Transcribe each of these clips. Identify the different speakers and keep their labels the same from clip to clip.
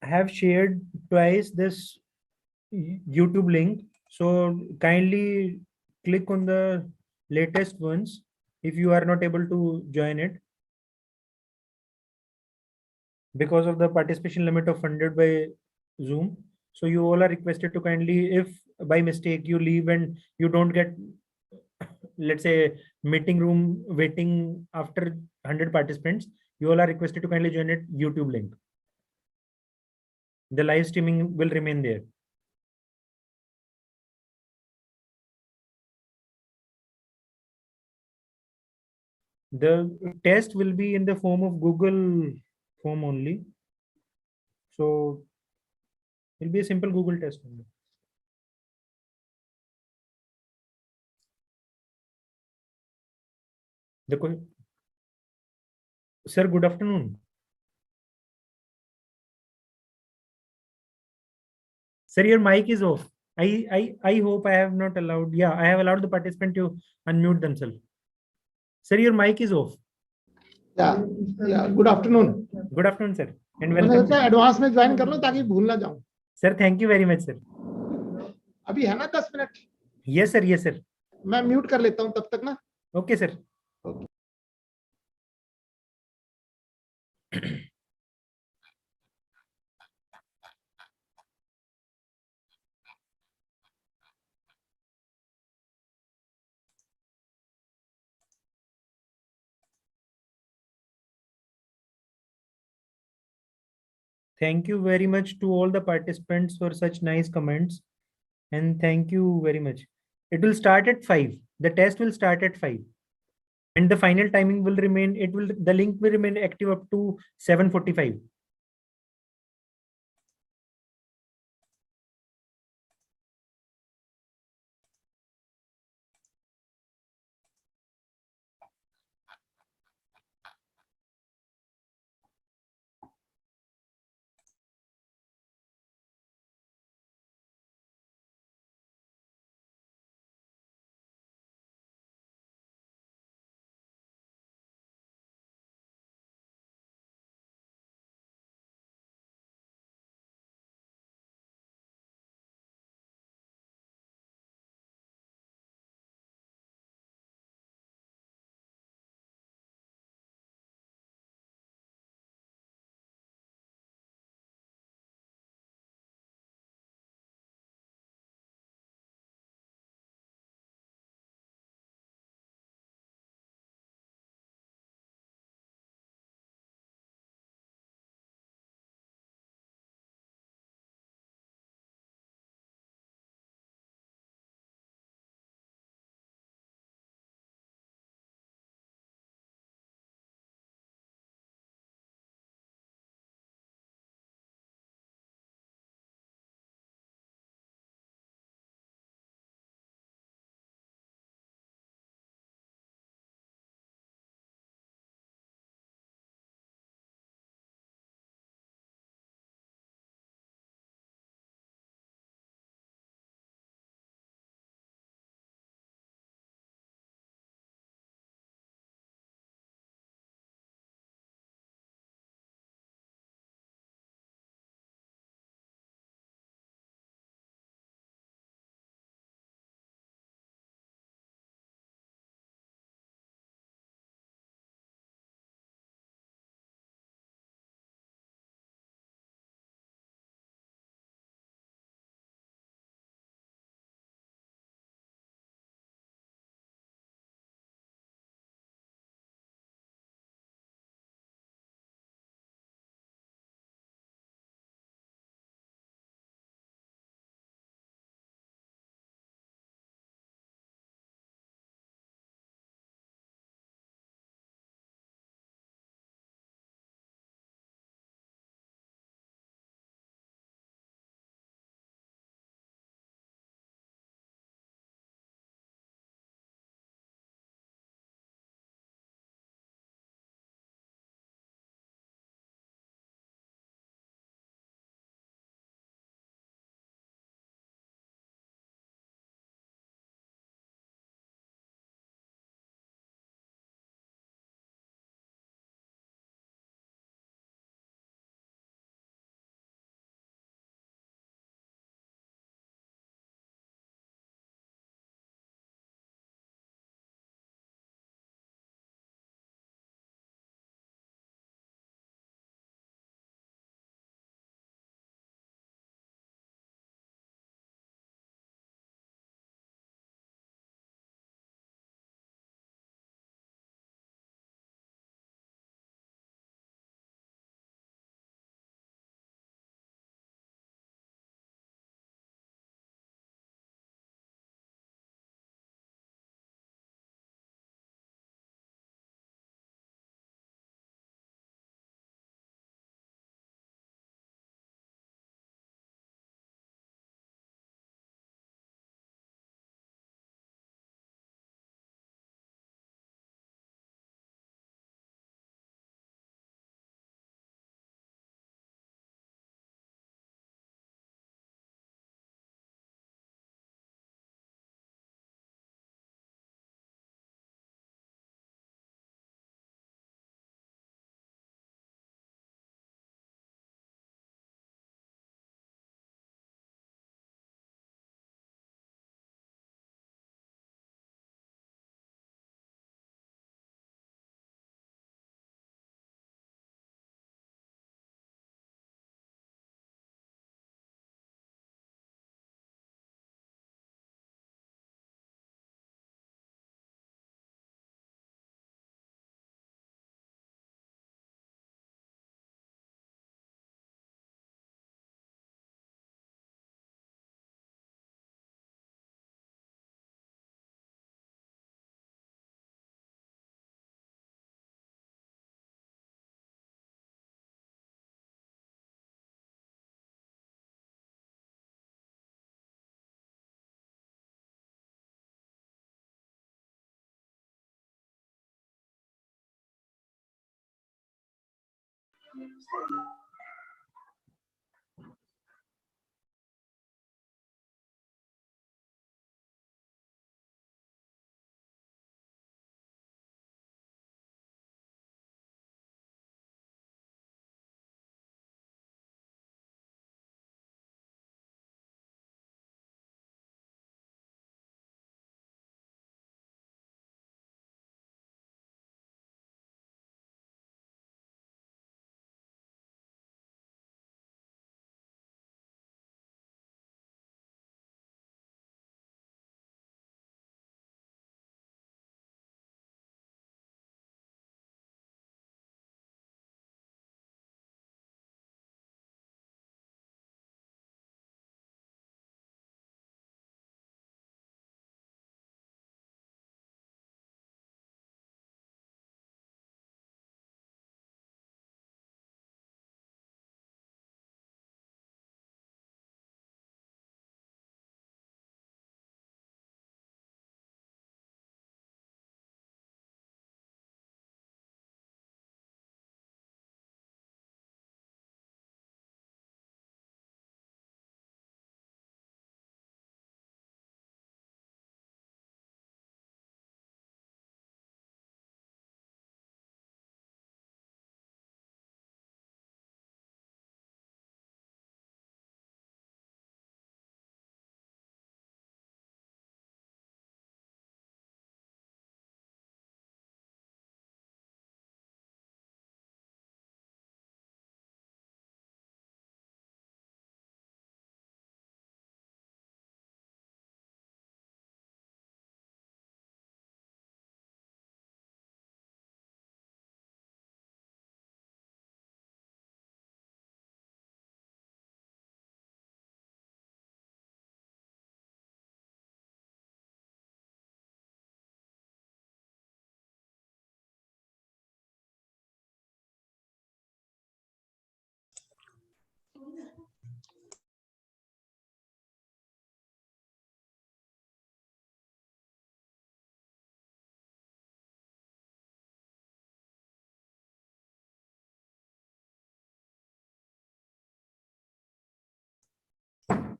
Speaker 1: have shared twice this YouTube link. So kindly click on the latest ones if you are not able to join it because of the participation limit of 100 by Zoom. So you all are requested to kindly, if by mistake you leave and you don't get, let's say, meeting room waiting after 100 participants, you all are requested to kindly join it YouTube link. The live streaming will remain there. The test will be in the form of Google form only. So it'll be a simple Google test only. The sir, good afternoon. Sir, your mic is off. I hope I have not allowed. Yeah, I have allowed the participant to unmute themselves. Sir, your mic is off.
Speaker 2: Yeah, yeah. Good afternoon.
Speaker 1: Good afternoon, sir, and
Speaker 2: मैंने
Speaker 1: welcome.
Speaker 2: सोचा advance में join कर लो ताकि भूल ना जाऊं.
Speaker 1: Sir, thank you very much, sir.
Speaker 2: अभी है ना 10 minute.
Speaker 1: Yes, sir. Yes, sir.
Speaker 2: मैं म्यूट कर लेता हूं तब तक ना.
Speaker 1: Okay, sir.
Speaker 2: Okay.
Speaker 1: Thank you very much to all the participants for such nice comments. And thank you very much. It will start at 5. The test will start at 5. And the final timing will remain, the link will remain active up to 7:45.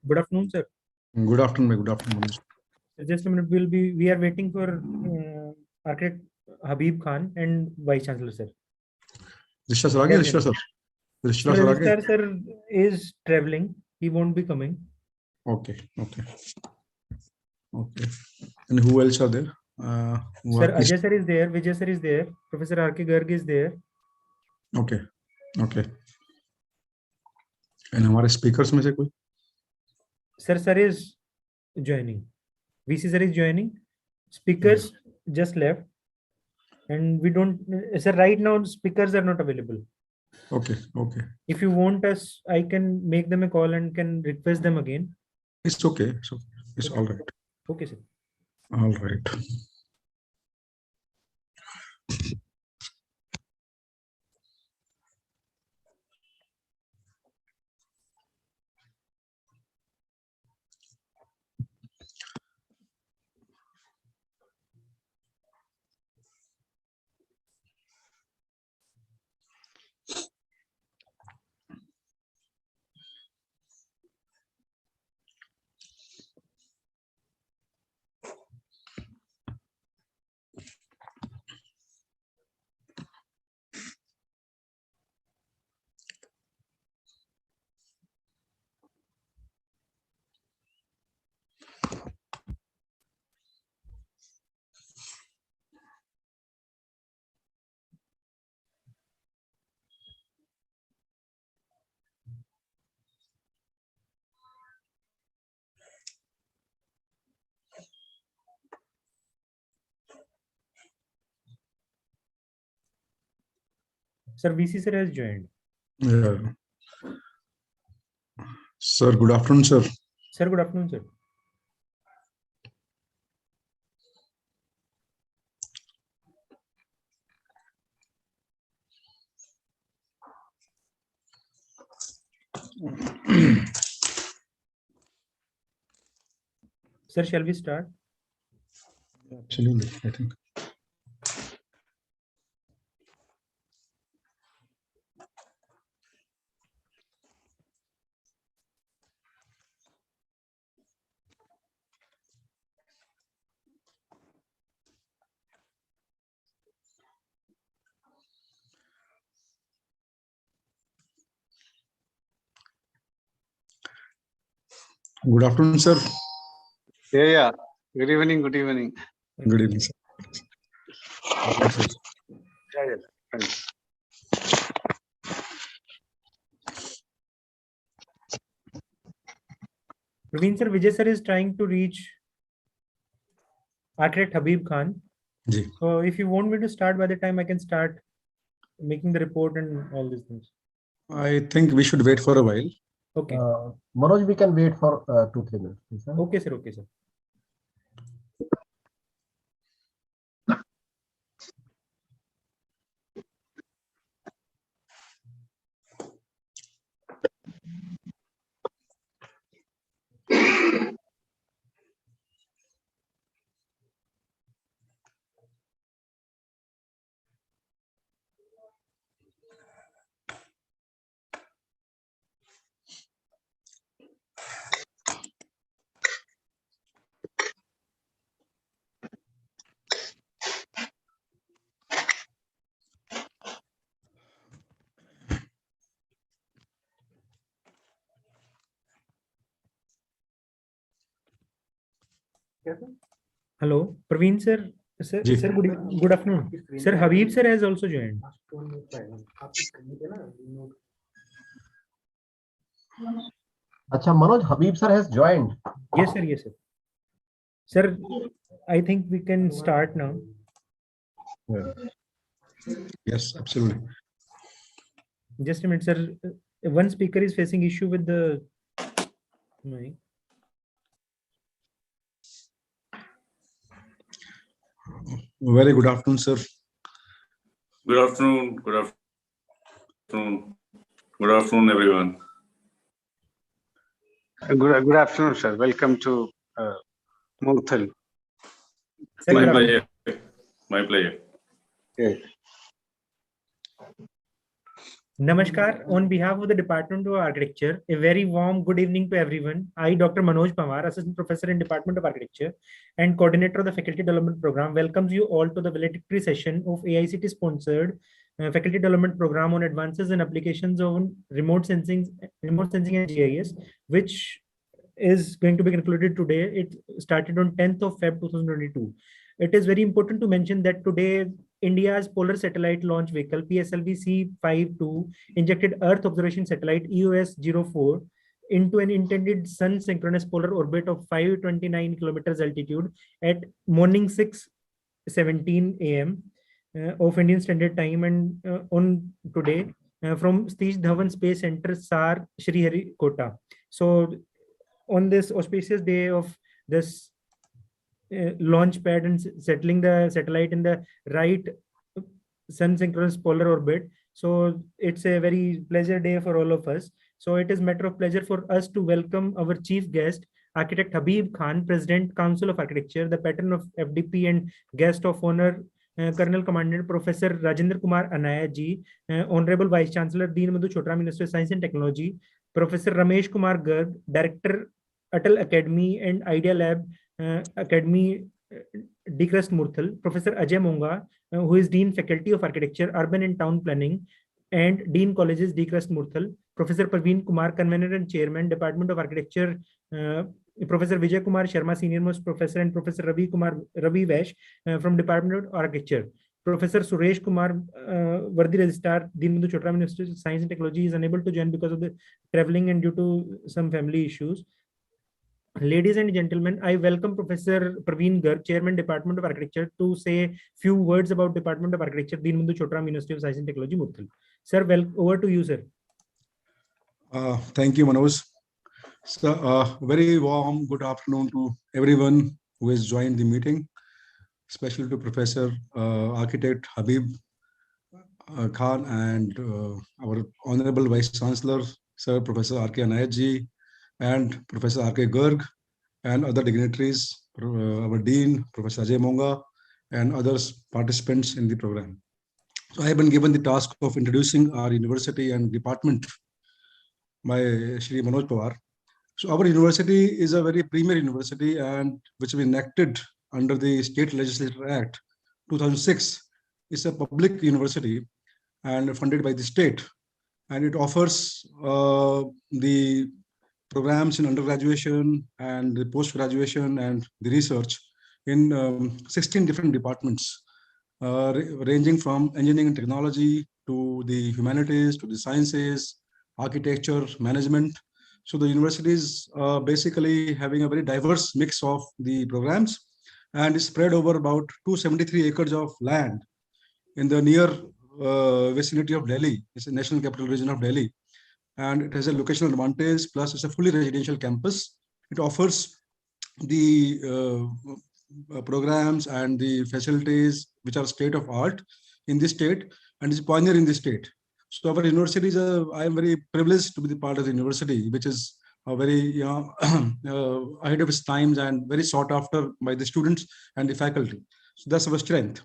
Speaker 1: Good afternoon, sir.
Speaker 3: Good afternoon. Good afternoon.
Speaker 1: Just a minute. We are waiting for architect Habib Khan and Vice Chancellor, sir.
Speaker 3: Registrar sir, आगे registrar sir. Registrar sir,
Speaker 1: Registrar sir is traveling. He won't be coming.
Speaker 3: Okay. And who else are there?
Speaker 1: Sir, Ajay sir is there. Vijay sir is there. Professor R.K. Garg is there.
Speaker 3: Okay. And हमारे speakers में से कोई?
Speaker 1: Sir is joining. VC sir is joining. Speakers just left. And we don't, sir, right now speakers are not available.
Speaker 3: Okay.
Speaker 1: If you want us, I can make them a call and can request them again.
Speaker 3: It's okay. It's all right.
Speaker 1: Okay, sir.
Speaker 3: All right.
Speaker 1: Sir, VC sir has joined.
Speaker 3: Yeah. Sir, good afternoon, sir.
Speaker 1: Sir, good afternoon, sir. Sir, shall we start?
Speaker 3: Absolutely, I think.
Speaker 1: Sir,
Speaker 3: Good afternoon, sir.
Speaker 4: Yeah. Good evening. Good evening.
Speaker 3: Good evening, sir.
Speaker 4: Yeah. Thanks.
Speaker 1: Praveen sir, Vijay sir is trying to reach architect Habib Khan.
Speaker 3: Ji.
Speaker 1: So if you want me to start, by the time I can start making the report and all these things.
Speaker 3: I think we should wait for a while.
Speaker 1: Okay.
Speaker 5: Manoj, we can wait for 2-3 minutes. Please, sir.
Speaker 1: Okay, sir. Okay, sir. Hello, Praveen sir. Sir,
Speaker 3: Ji.
Speaker 1: sir good afternoon. Sir, Habib sir has also joined.
Speaker 5: Acha, Manoj, Habib sir has joined.
Speaker 1: Yes, sir. Yes, sir. Sir, I think we can start now.
Speaker 3: Yes, absolutely.
Speaker 1: Just a minute, sir. One speaker is facing issue with the mic.
Speaker 3: Very good afternoon, sir.
Speaker 6: Good afternoon. Good afternoon. Good afternoon, everyone.
Speaker 4: Good afternoon, sir. Welcome to Murthal.
Speaker 1: Sir,
Speaker 6: My
Speaker 1: good afternoon.
Speaker 6: pleasure. My pleasure.
Speaker 4: Yeah.
Speaker 1: Namaskar. On behalf of the Department of Architecture, a very warm good evening to everyone. I, Dr. Manoj Pawar, Assistant Professor in Department of Architecture and Coordinator of the Faculty Development Program, welcomes you all to the valedictory session of AICT-sponsored Faculty Development Program on Advances in Applications on Remote Sensing and GIS, which is going to be concluded today. It started on 10th of Feb 2022. It is very important to mention that today India's Polar Satellite Launch Vehicle PSLV C-52 injected Earth Observation Satellite EOS-04 into an intended Sun synchronous polar orbit of 529 kilometers altitude at morning 6:17 a.m. Of Indian Standard Time, and on today from Satish Dhawan Space Center, SAR, Sriharikota. So on this auspicious day of this launch pad and settling the satellite in the right sun synchronous polar orbit, so it's a very pleasure day for all of us. So it is matter of pleasure for us to welcome our chief guest, architect Habib Khan, President, Council of Architecture, the patron of FDP, and guest of honor, Colonel Commandant Professor Rajendra Kumar Anaya ji, Honorable Vice Chancellor Deen Madhu Chotra, Minister of Science and Technology, Professor Ramesh Kumar Garg, Director, Atal Academy and Idea Lab Academy, Decrest Murthal, Professor Ajay Monga, who is Dean Faculty of Architecture, Urban and Town Planning, and Dean Colleges, Decrest Murthal, Professor Parveen Kumar, Convener and Chairman, Department of Architecture, Professor Vijay Kumar Sharma, Senior Most Professor, and Professor Ravi Vash from Department of Architecture. Professor Suresh Kumar, Vardi Registrar, Deen Bandhu Chotra, Minister of Science and Technology, is unable to join because of the traveling and due to some family issues. Ladies and gentlemen, I welcome Professor Praveen Garg, Chairman, Department of Architecture, to say few words about Department of Architecture, Deen Bandhu Chotra, Ministry of Science and Technology, Murthal. Sir, over to you, sir.
Speaker 3: Thank you, Manoj. So, very warm good afternoon to everyone who has joined the meeting, especially to Professor Architect Habib Khan and our Honorable Vice Chancellor, Sir Professor R.K. Anayat, and Professor R.K. Garg, and other dignitaries, our Dean, Professor Ajay Monga, and others participants in the program. So I have been given the task of introducing our university and department by Shri Manoj Pawar. So our university is a very premier university, and which was enacted under the State Legislature Act 2006. It's a public university and funded by the state, and it offers the programs in undergraduation and the post-graduation and the research in 16 different departments, ranging from engineering and technology to the humanities, to the sciences, architecture, management. So the university is basically having a very diverse mix of the programs and is spread over about 273 acres of land in the near vicinity of Delhi. It's a national capital region of Delhi. And it has a locational advantage, plus it's a fully residential campus. It offers the programs and the facilities which are state of art in the state and is pioneer in the state. So our university is I am very privileged to be the part of the university, which is a very ahead of its times and very sought after by the students and the faculty. So that's our strength.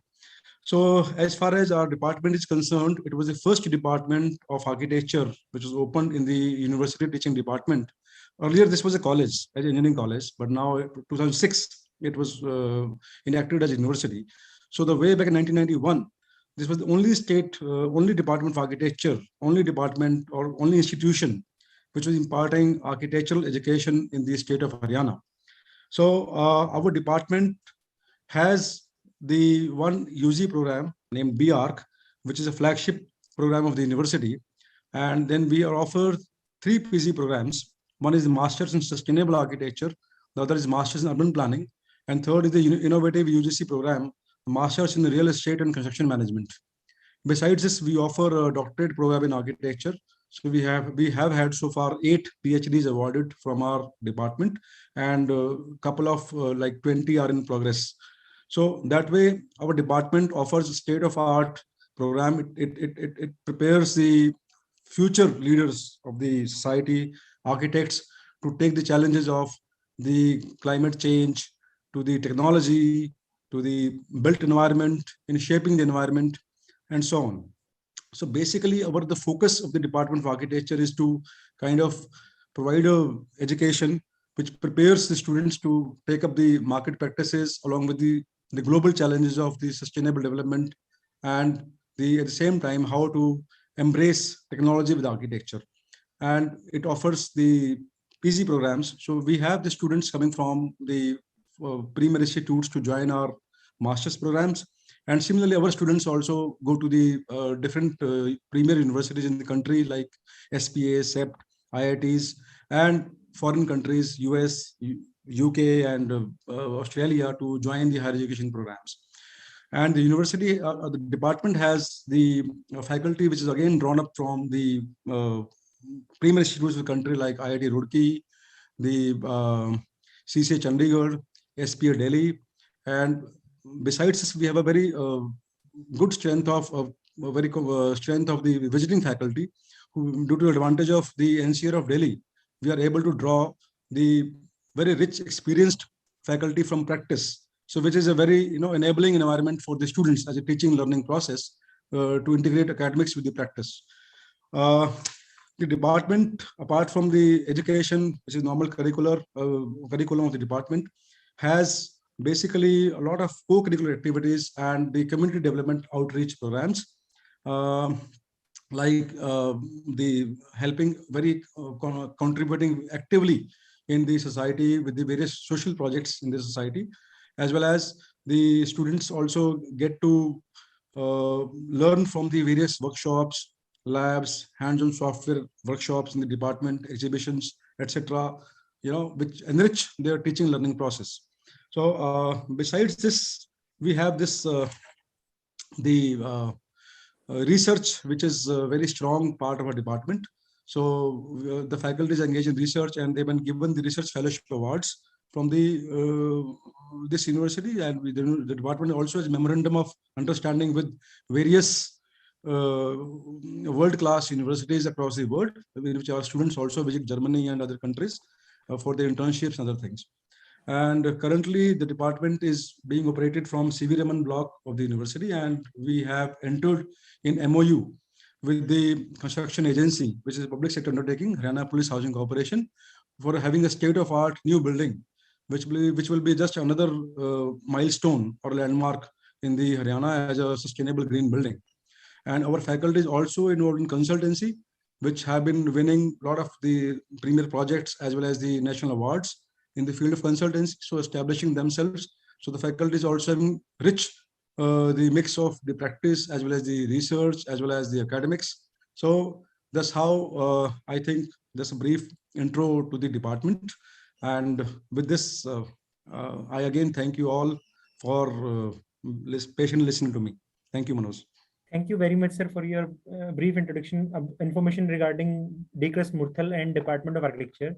Speaker 3: So as far as our department is concerned, it was the first department of architecture which was opened in the university teaching department. Earlier, this was a college, an engineering college, but now 2006, it was enacted as a university. So the way back in 1991, this was the only state, only department of architecture, only department or only institution which was imparting architectural education in the state of Haryana. So our department has the one UG program named BARC, which is a flagship program of the university. And then we are offered 3 PG programs. One is the Masters in Sustainable Architecture, the other is Masters in Urban Planning, and third is the innovative UGC program, Masters in Real Estate and Construction Management. Besides this, we offer a doctorate program in architecture. So we have had so far 8 PhDs awarded from our department, and a couple of like 20 are in progress. So that way, our department offers a state-of-art program. It prepares the future leaders of the society, architects, to take the challenges of the climate change, to the technology, to the built environment, in shaping the environment, and so on. So basically, the focus of the Department of Architecture is to kind of provide a education which prepares the students to take up the market practices along with the global challenges of the sustainable development, and at the same time how to embrace technology with architecture. And it offers the PG programs. So we have the students coming from the premier institutes to join our master's programs. And similarly, our students also go to the different premier universities in the country like SPA, CEPT, IITs, and foreign countries, US, UK, and Australia to join the higher education programs. And the university, the department has the faculty which is again drawn up from the premier institutes of the country like IIT Roorkee, the CCA Chandigarh, SPA Delhi, and besides this, we have a very good strength of strength of the visiting faculty, who, due to the advantage of the NCR of Delhi, we are able to draw the very rich, experienced faculty from practice. So, which is a very enabling environment for the students as a teaching learning process to integrate academics with the practice. The department, apart from the education, which is normal curriculum of the department, has basically a lot of co-curricular activities and the community development outreach programs, like the helping contributing actively in the society with the various social projects in the society, as well as the students also get to learn from the various workshops, labs, hands-on software workshops in the department, exhibitions, etc., which enrich their teaching learning process. So besides this, we have this research, which is a very strong part of our department. So the faculty is engaged in research, and they've been given the research fellowship awards from the this university, and the department also has a memorandum of understanding with various world-class universities across the world, which our students also visit Germany and other countries for their internships and other things. And currently, the department is being operated from CV Raman block of the university, and we have entered in MOU with the construction agency, which is a public sector undertaking, Haryana Police Housing Corporation, for having a state-of-art new building, which will be just another milestone or landmark in the Haryana as a sustainable green building. And our faculty is also involved in consultancy, which have been winning a lot of the premier projects as well as the national awards in the field of consultancy, so establishing themselves. So the faculty is also having rich the mix of the practice as well as the research as well as the academics. So that's how I think that's a brief intro to the department. And with this, I again thank you all for patiently listening to me. Thank you, Manoj.
Speaker 1: Thank you very much, sir, for your brief introduction of information regarding DCRUS Murthal and Department of Architecture.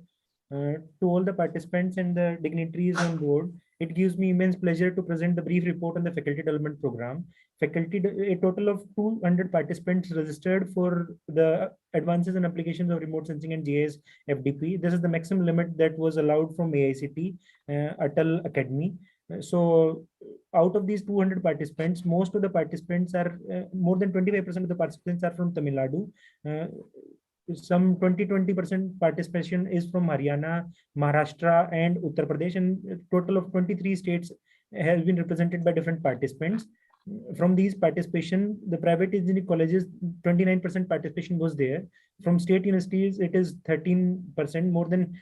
Speaker 1: To all the participants and the dignitaries on board, it gives me immense pleasure to present the brief report on the faculty development program. A total of 200 participants registered for the advances and applications of remote sensing and GIS FDP. This is the maximum limit that was allowed from AICT, Atal Academy. So out of these 200 participants, most of the participants are, more than 25% of the participants are from Tamil Nadu. Some 20% participation is from Haryana, Maharashtra, and Uttar Pradesh, and a total of 23 states has been represented by different participants. From these participation, the private engineering colleges, 29% participation was there. From state universities, it is 13%. More than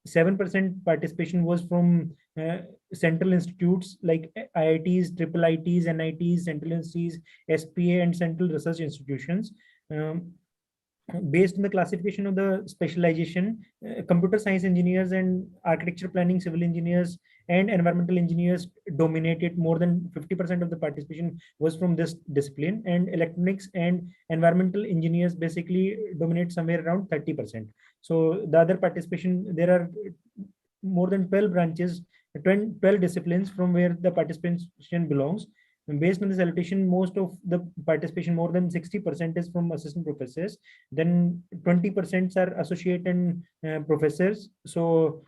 Speaker 1: 7% participation was from central institutes like IITs, triple ITs, NITs, central institutes, SPA, and central research institutions. Based on the classification of the specialization, computer science engineers and architecture planning, civil engineers and environmental engineers dominated. More than 50% of the participation was from this discipline, and electronics and environmental engineers basically dominate somewhere around 30%. So the other participation, there are more than 12 branches, 12 disciplines from where the participation belongs. And based on this allocation, most of the participation, more than 60%, is from assistant professors. Then 20% are associate and professors. So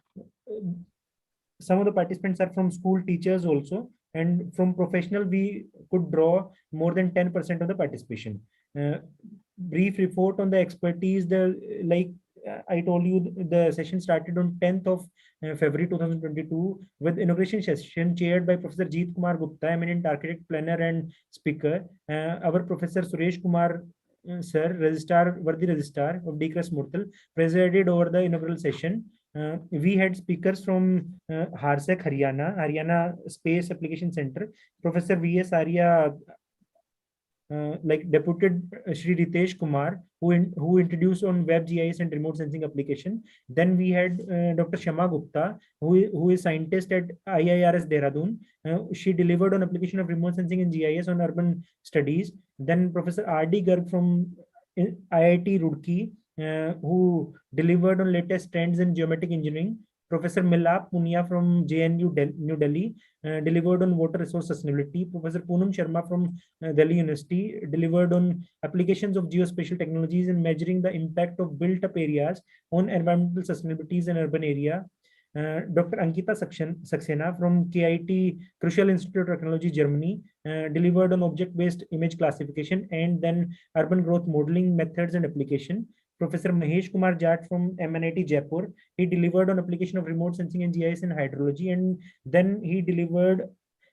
Speaker 1: some of the participants are from school teachers also. And from professional, we could draw more than 10% of the participation. Brief report on the expertise. I told you, the session started on 10th of February 2022 with inauguration session chaired by Professor Jeet Kumar Gupta, eminent architect, planner, and speaker. Our Professor Suresh Kumar sir, worthy registrar of DCRUS Murthal, presided over the inaugural session. We had speakers from Harsek, Haryana Space Application Center, Professor V.S. Arya, deputed Shri Ritesh Kumar, who introduced on web GIS and remote sensing application. Then we had Dr. Shama Gupta, who is scientist at IIRS Dehradun. She delivered on application of remote sensing and GIS on urban studies. Then Professor R.D. Garg from IIT Roorkee, who delivered on latest trends in geometric engineering. Professor Milap Punia from JNU New Delhi delivered on water resource sustainability. Professor Poonam Sharma from Delhi University delivered on applications of geospatial technologies and measuring the impact of built-up areas on environmental sustainabilities in urban area. Dr. Ankita Saxena from KIT Crucial Institute of Technology, Germany, delivered on object-based image classification and then urban growth modeling methods and application. Professor Mahesh Kumar Jat from MNIT Jaipur, he delivered on application of remote sensing and GIS in hydrology, and then he delivered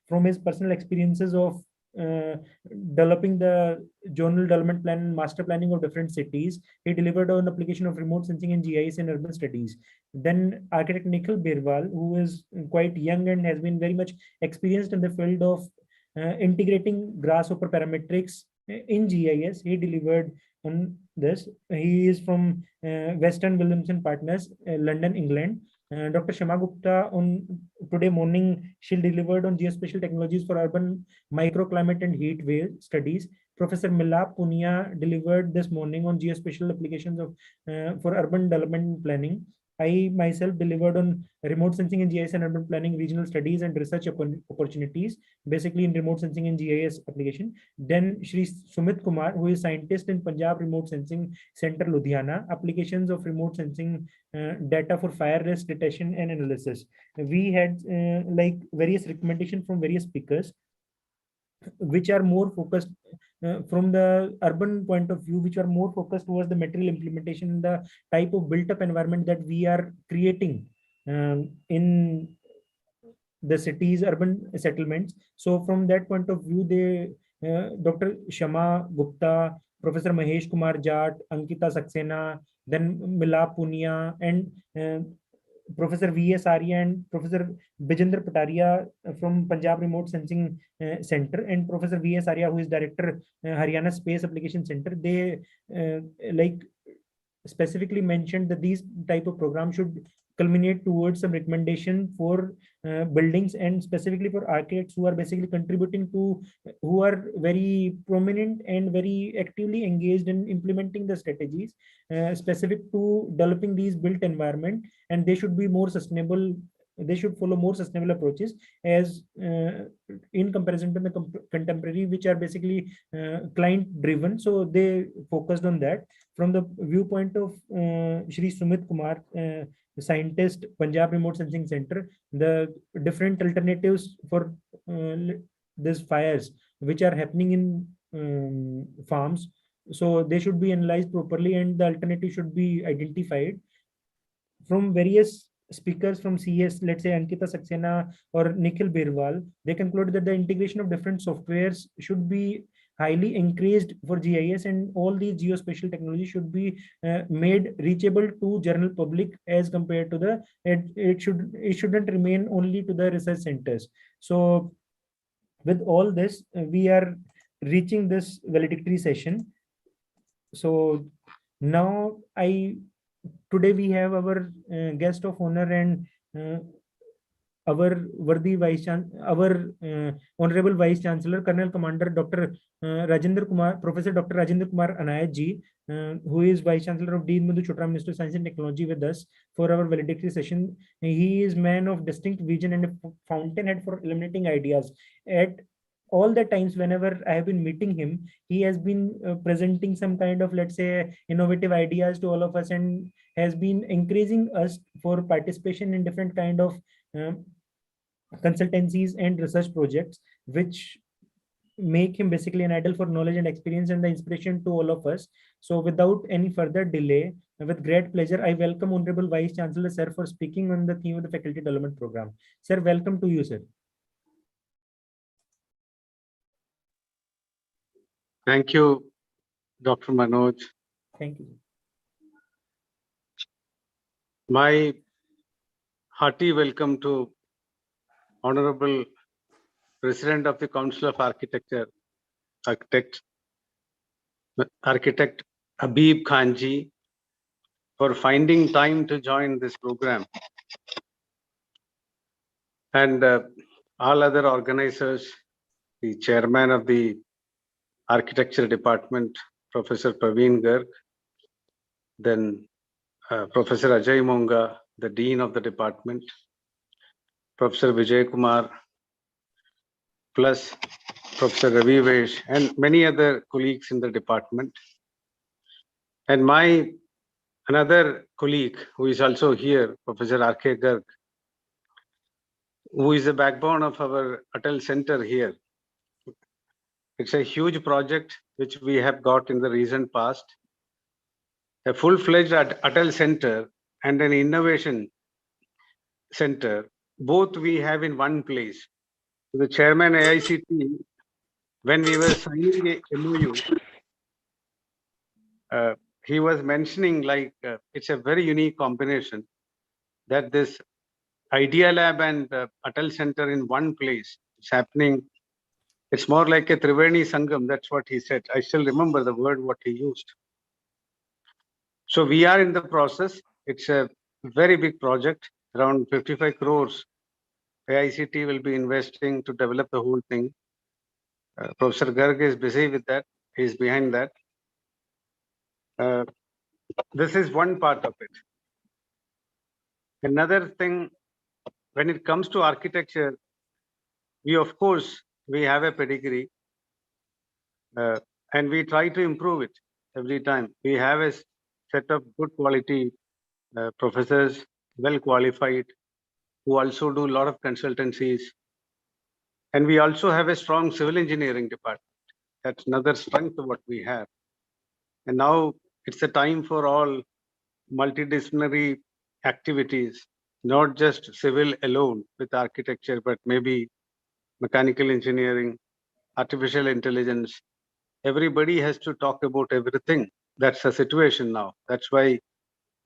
Speaker 1: from his personal experiences of developing the zonal development plan and master planning of different cities. He delivered on application of remote sensing and GIS in urban studies. Then architect Nikhil Birwal, who is quite young and has been very much experienced in the field of integrating grasshopper parametrics in GIS, he delivered on this. He is from Western Williamson Partners, London, England. Dr. Shama Gupta, on today morning, she delivered on geospatial technologies for urban microclimate and heat wave studies. Professor Milap Punia delivered this morning on geospatial applications of for urban development planning. I myself delivered on remote sensing and GIS and urban planning, regional studies and research opportunities, basically in remote sensing and GIS application. Then Shri Sumit Kumar, who is scientist in Punjab Remote Sensing Center, Ludhiana, applications of remote sensing data for fire risk detection and analysis. We had various recommendations from various speakers, which are more focused from the urban point of view, which are more focused towards the material implementation and the type of built-up environment that we are creating in the cities, urban settlements. So from that point of view, Dr. Shama Gupta, Professor Mahesh Kumar Jat, Ankita Saxena, then Milap Punia, and Professor V.S. Arya and Professor Bijender Pataria from Punjab Remote Sensing Center, and Professor V.S. Arya, who is Director Haryana Space Application Center. They like specifically mentioned that these type of programs should culminate towards some recommendation for buildings, and specifically for architects who are basically contributing to, who are very prominent and very actively engaged in implementing the strategies specific to developing these built environment, and they should be more sustainable. They should follow more sustainable approaches as in comparison to the contemporary, which are basically client driven. So they focused on that from the viewpoint of Shri Sumit Kumar, scientist, Punjab Remote Sensing Center. The different alternatives for these fires which are happening in farms, so they should be analyzed properly, and the alternative should be identified. From various speakers from CS, let's say Ankita Saxena or Nikhil Birwal, they concluded that the integration of different softwares should be highly encouraged for GIS, and all these geospatial technology should be made reachable to general public as compared to the, it shouldn't remain only to the research centers. So with all this, we are reaching this valedictory session. So now today we have our guest of honor and our worthy our honorable Vice Chancellor, Colonel Commander Dr. Rajendra Kumar, Professor Dr. Rajendra Kumar Anayat ji, who is Vice Chancellor of Dean Madhu Chotra Ministry of Science and Technology, with us for our valedictory session. He is man of distinct vision and a fountainhead for illuminating ideas. At all the times whenever I have been meeting him, he has been presenting some kind of, let's say, innovative ideas to all of us, and has been encouraging us for participation in different kind of consultancies and research projects, which make him basically an idol for knowledge and experience and the inspiration to all of us. So without any further delay, with great pleasure, I welcome Honorable Vice Chancellor, sir, for speaking on the theme of the Faculty Development Program. Sir, welcome to you, sir.
Speaker 4: Thank you, Dr. Manoj.
Speaker 1: Thank you.
Speaker 4: My hearty welcome to Honorable President of the Council of Architect Habib Khanji, for finding time to join this program, and all other organizers, the chairman of the Architecture Department, Professor Praveen Garg, then Professor Ajay Monga, the Dean of the department, Professor Vijay Kumar, plus Professor Ravi Vesh, and many other colleagues in the department. And my another colleague who is also here, Professor R.K. Garg, who is the backbone of our Atal Center here. It's a huge project which we have got in the recent past, a full-fledged Atal Center and an innovation center, both we have in one place. The chairman AICT, when we were signing a MOU, he was mentioning like it's a very unique combination that this Idea Lab and Atal Center in one place. It's happening. It's more like a Triveni Sangam. That's what he said. I still remember the word what he used. So we are in the process. It's a very big project, around 55 crores. AICT will be investing to develop the whole thing. Professor Garg is busy with that. He's behind that. This is one part of it. Another thing, when it comes to architecture, we of course, we have a pedigree and we try to improve it every time. We have a set of good quality professors, well qualified, who also do a lot of consultancies. And we also have a strong civil engineering department. That's another strength of what we have. And now it's a time for all multidisciplinary activities, not just civil alone with architecture, but maybe mechanical engineering, artificial intelligence, everybody has to talk about everything. That's the situation now. That's why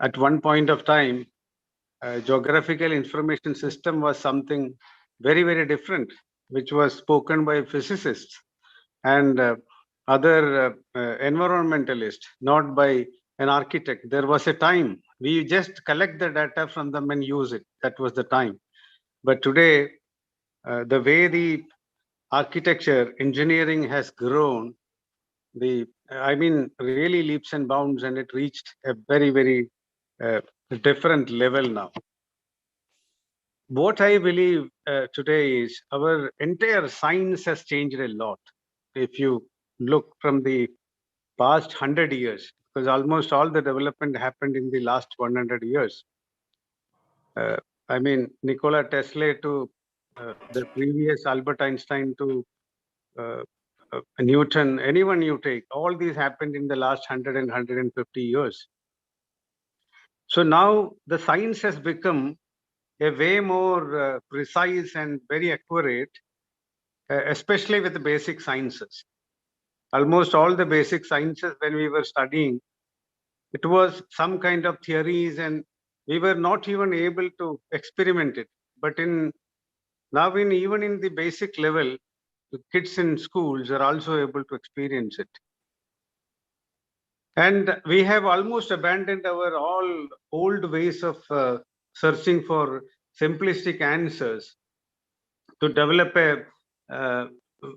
Speaker 4: at one point of time, geographical information system was something very, very different, which was spoken by physicists and other environmentalists, not by an architect. There was a time we just collect the data from them and use it. That was the time. But today, the way the architecture, engineering has grown, I mean, really leaps and bounds, and it reached a very, very different level now. What I believe today is our entire science has changed a lot. If you look from the past 100 years, because almost all the development happened in the last 100 years. I mean, Nikola Tesla to the previous Albert Einstein to Newton, anyone you take, all these happened in the last 100 and 150 years. So now the science has become a way more precise and very accurate, especially with the basic sciences. Almost all the basic sciences when we were studying, it was some kind of theories and we were not even able to experiment it. But now even in the basic level, the kids in schools are also able to experience it. And we have almost abandoned our all old ways of searching for simplistic answers to develop a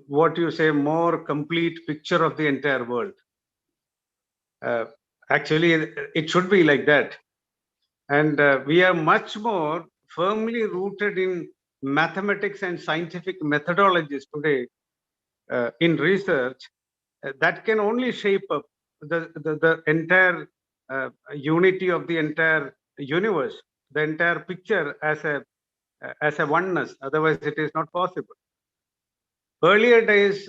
Speaker 4: what you say more complete picture of the entire world. Actually, it should be like that. And we are much more firmly rooted in mathematics and scientific methodologies today in research that can only shape up the entire unity of the entire universe, the entire picture as a oneness. Otherwise, it is not possible. Earlier days,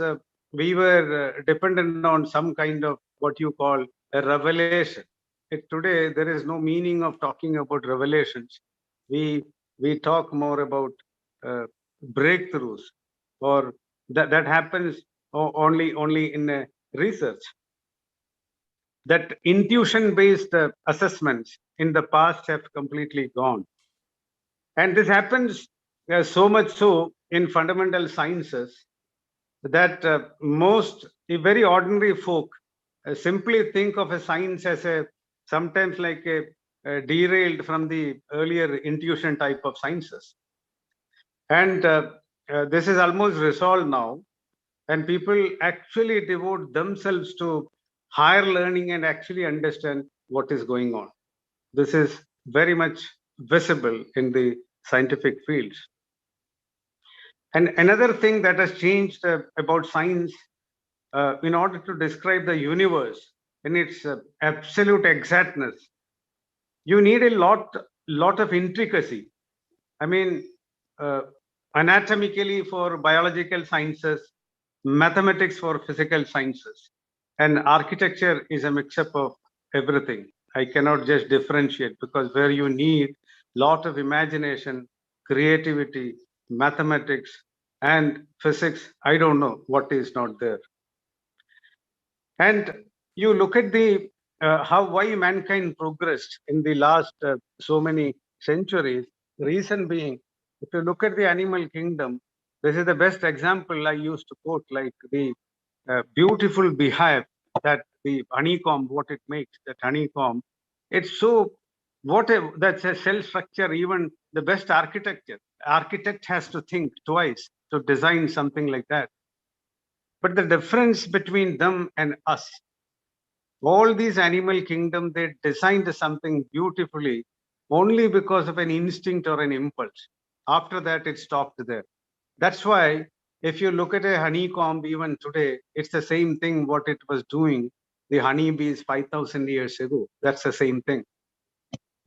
Speaker 4: we were dependent on some kind of what you call a revelation. Today, there is no meaning of talking about revelations. We talk more about breakthroughs, or that happens only in research. That intuition-based assessments in the past have completely gone, and this happens so much so in fundamental sciences that most very ordinary folk simply think of a science as sometimes like a derailed from the earlier intuition type of sciences. And this is almost resolved now, and people actually devote themselves to higher learning and actually understand what is going on. This is very much visible in the scientific fields. And another thing that has changed about science, in order to describe the universe in its absolute exactness, you need a lot of intricacy. I mean, anatomically for biological sciences, mathematics for physical sciences, and architecture is a mix-up of everything. I cannot just differentiate, because where you need lot of imagination, creativity, mathematics, and physics, I don't know what is not there. And you look at the why mankind progressed in the last so many centuries. Reason being, if you look at the animal kingdom, this is the best example I used to quote, like the beautiful beehive, that the honeycomb, what it makes, that honeycomb, it's so that's a cell structure. Even the best architect has to think twice to design something like that. But the difference between them and us, all these animal kingdom, they designed something beautifully only because of an instinct or an impulse. After that, it stopped there. That's why if you look at a honeycomb even today, it's the same thing what it was doing. The honeybees 5,000 years ago, that's the same thing.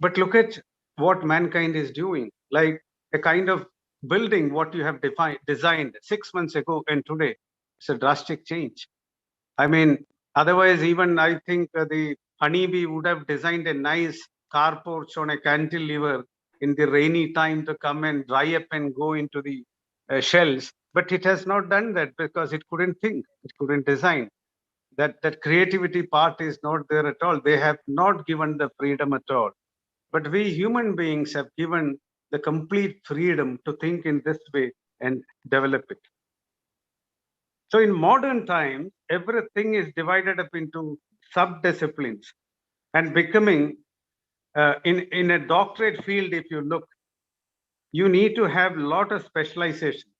Speaker 4: But look at what mankind is doing, like a kind of building, what you have designed 6 months ago and today. It's a drastic change. I mean, otherwise, even I think the honeybee would have designed a nice car porch on a cantilever in the rainy time to come and dry up and go into the shells. But it has not done that because it couldn't think, it couldn't design. That creativity part is not there at all. They have not given the freedom at all. But we human beings have given the complete freedom to think in this way and develop it. So in modern times, everything is divided up into sub-disciplines and becoming in a doctorate field, if you look, you need to have a lot of specialization.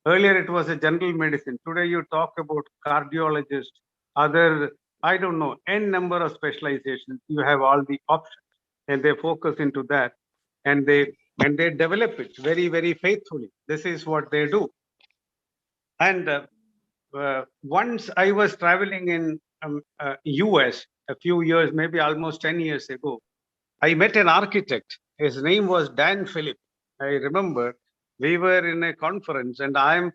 Speaker 4: Earlier, it was a general medicine. Today, you talk about cardiologist, other, I don't know, n number of specializations. You have all the options, and they focus into that, and they develop it very, very faithfully. This is what they do. And once I was traveling in US a few years, maybe almost 10 years ago, I met an architect. His name was Dan Phillip. I remember we were in a conference, and I'm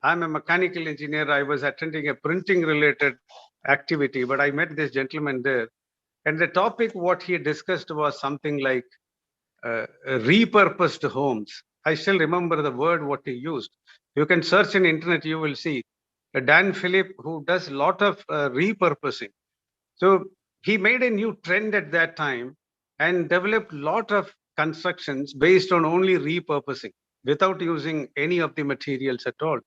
Speaker 4: a mechanical engineer. I was attending a printing related activity, but I met this gentleman there. And the topic, what he discussed was something like repurposed homes. I still remember the word what he used. You can search in internet, you will see Dan Phillip, who does a lot of repurposing. So he made a new trend at that time and developed a lot of constructions based on only repurposing without using any of the materials at all.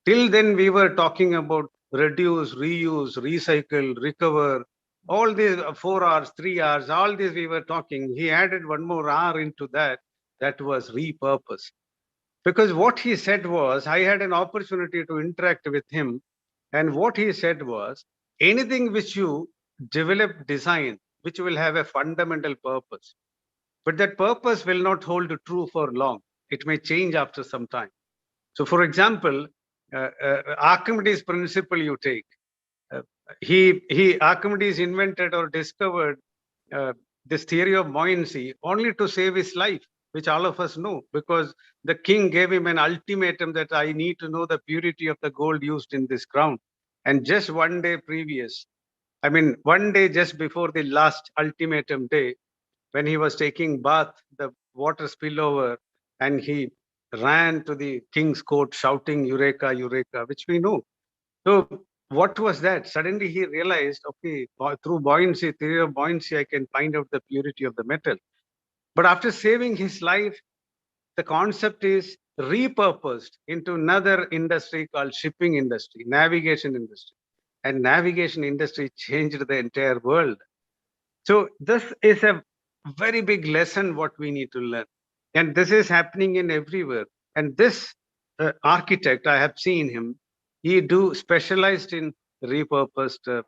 Speaker 4: Till then, we were talking about reduce, reuse, recycle, recover, all these 4 hours, 3 hours, all these we were talking. He added one more hour into that, that was repurpose. Because what he said was, I had an opportunity to interact with him. And what he said was, anything which you develop, design, which will have a fundamental purpose, but that purpose will not hold true for long. It may change after some time. So for example, Archimedes principle you take, Archimedes invented or discovered this theory of buoyancy only to save his life, which all of us know, because the king gave him an ultimatum that I need to know the purity of the gold used in this ground. And just one day previous, I mean, one day just before the last ultimatum day, when he was taking bath, the water spilled over and he ran to the king's court shouting, Eureka, Eureka, which we know. So what was that? Suddenly he realized, okay, through buoyancy, theory of buoyancy, I can find out the purity of the metal. But after saving his life, the concept is repurposed into another industry called shipping industry, navigation industry. And navigation industry changed the entire world. So this is a very big lesson what we need to learn. And this is happening in everywhere. And this architect, I have seen him, he do specialized in repurposed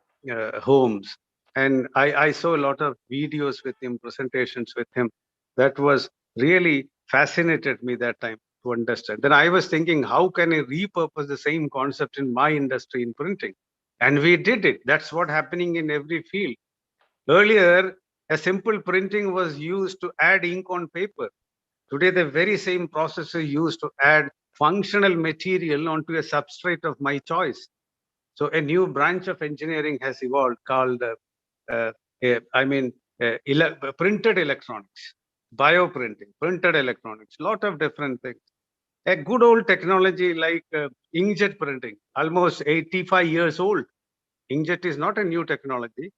Speaker 4: homes. And I saw a lot of videos with him, presentations with him. That was really fascinated me that time to understand. Then I was thinking, how can I repurpose the same concept in my industry in printing? And we did it. That's what happening in every field. Earlier, a simple printing was used to add ink on paper. Today, the very same process is used to add functional material onto a substrate of my choice. So a new branch of engineering has evolved called, printed electronics, bioprinting, printed electronics, lot of different things. A good old technology like inkjet printing, almost 85 years old. Inkjet is not a new technology,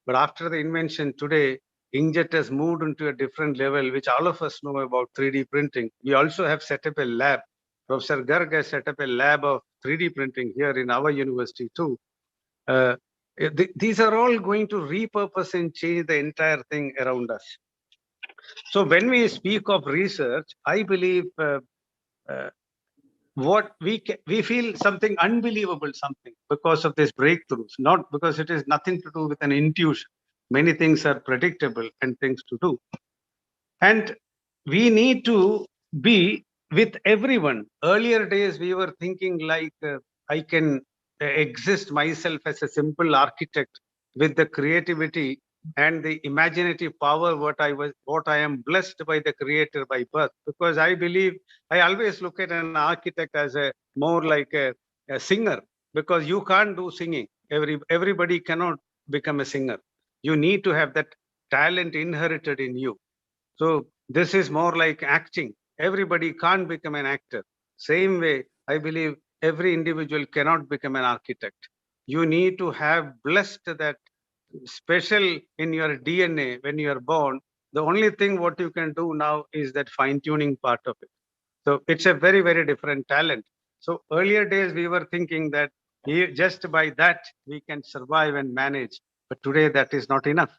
Speaker 4: but after the invention today, inkjet has moved into a different level, which all of us know about 3D printing. We also have set up a lab. Professor Garg has set up a lab of 3D printing here in our university too. These are all going to repurpose and change the entire thing around us. So when we speak of research, I believe what we feel something unbelievable, something because of these breakthroughs, not because it is nothing to do with an intuition. Many things are predictable and things to do. And we need to be with everyone. Earlier days, we were thinking like, I can exist myself as a simple architect with the creativity and the imaginative power what I am blessed by the creator by birth. Because I believe, I always look at an architect as a more like a singer, because you can't do singing. Everybody cannot become a singer. You need to have that talent inherited in you. So this is more like acting. Everybody can't become an actor. Same way, I believe every individual cannot become an architect. you need to have blessed that special in your DNA when you are born. The only thing what you can do now is that fine tuning part of it. So it's a very, very different talent. So earlier days, we were thinking that just by that, we can survive and manage. But today that is not enough,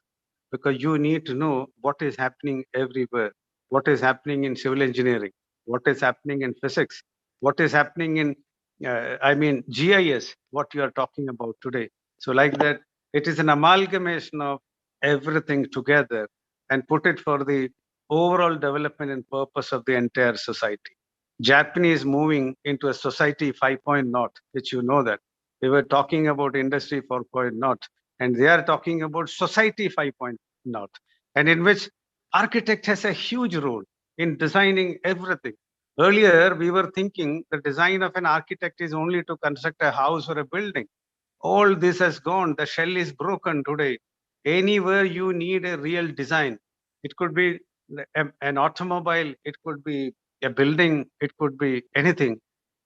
Speaker 4: because you need to know what is happening everywhere, what is happening in civil engineering, what is happening in physics, what is happening in, GIS, what you are talking about today. So like that, it is an amalgamation of everything together and put it for the overall development and purpose of the entire society. Japanese moving into a society 5.0, which you know that. We were talking about industry 4.0, and they are talking about society 5.0, and in which architect has a huge role in designing everything. Earlier, we were thinking the design of an architect is only to construct a house or a building. All this has gone. The shell is broken today. Anywhere you need a real design, it could be an automobile, it could be a building, it could be anything.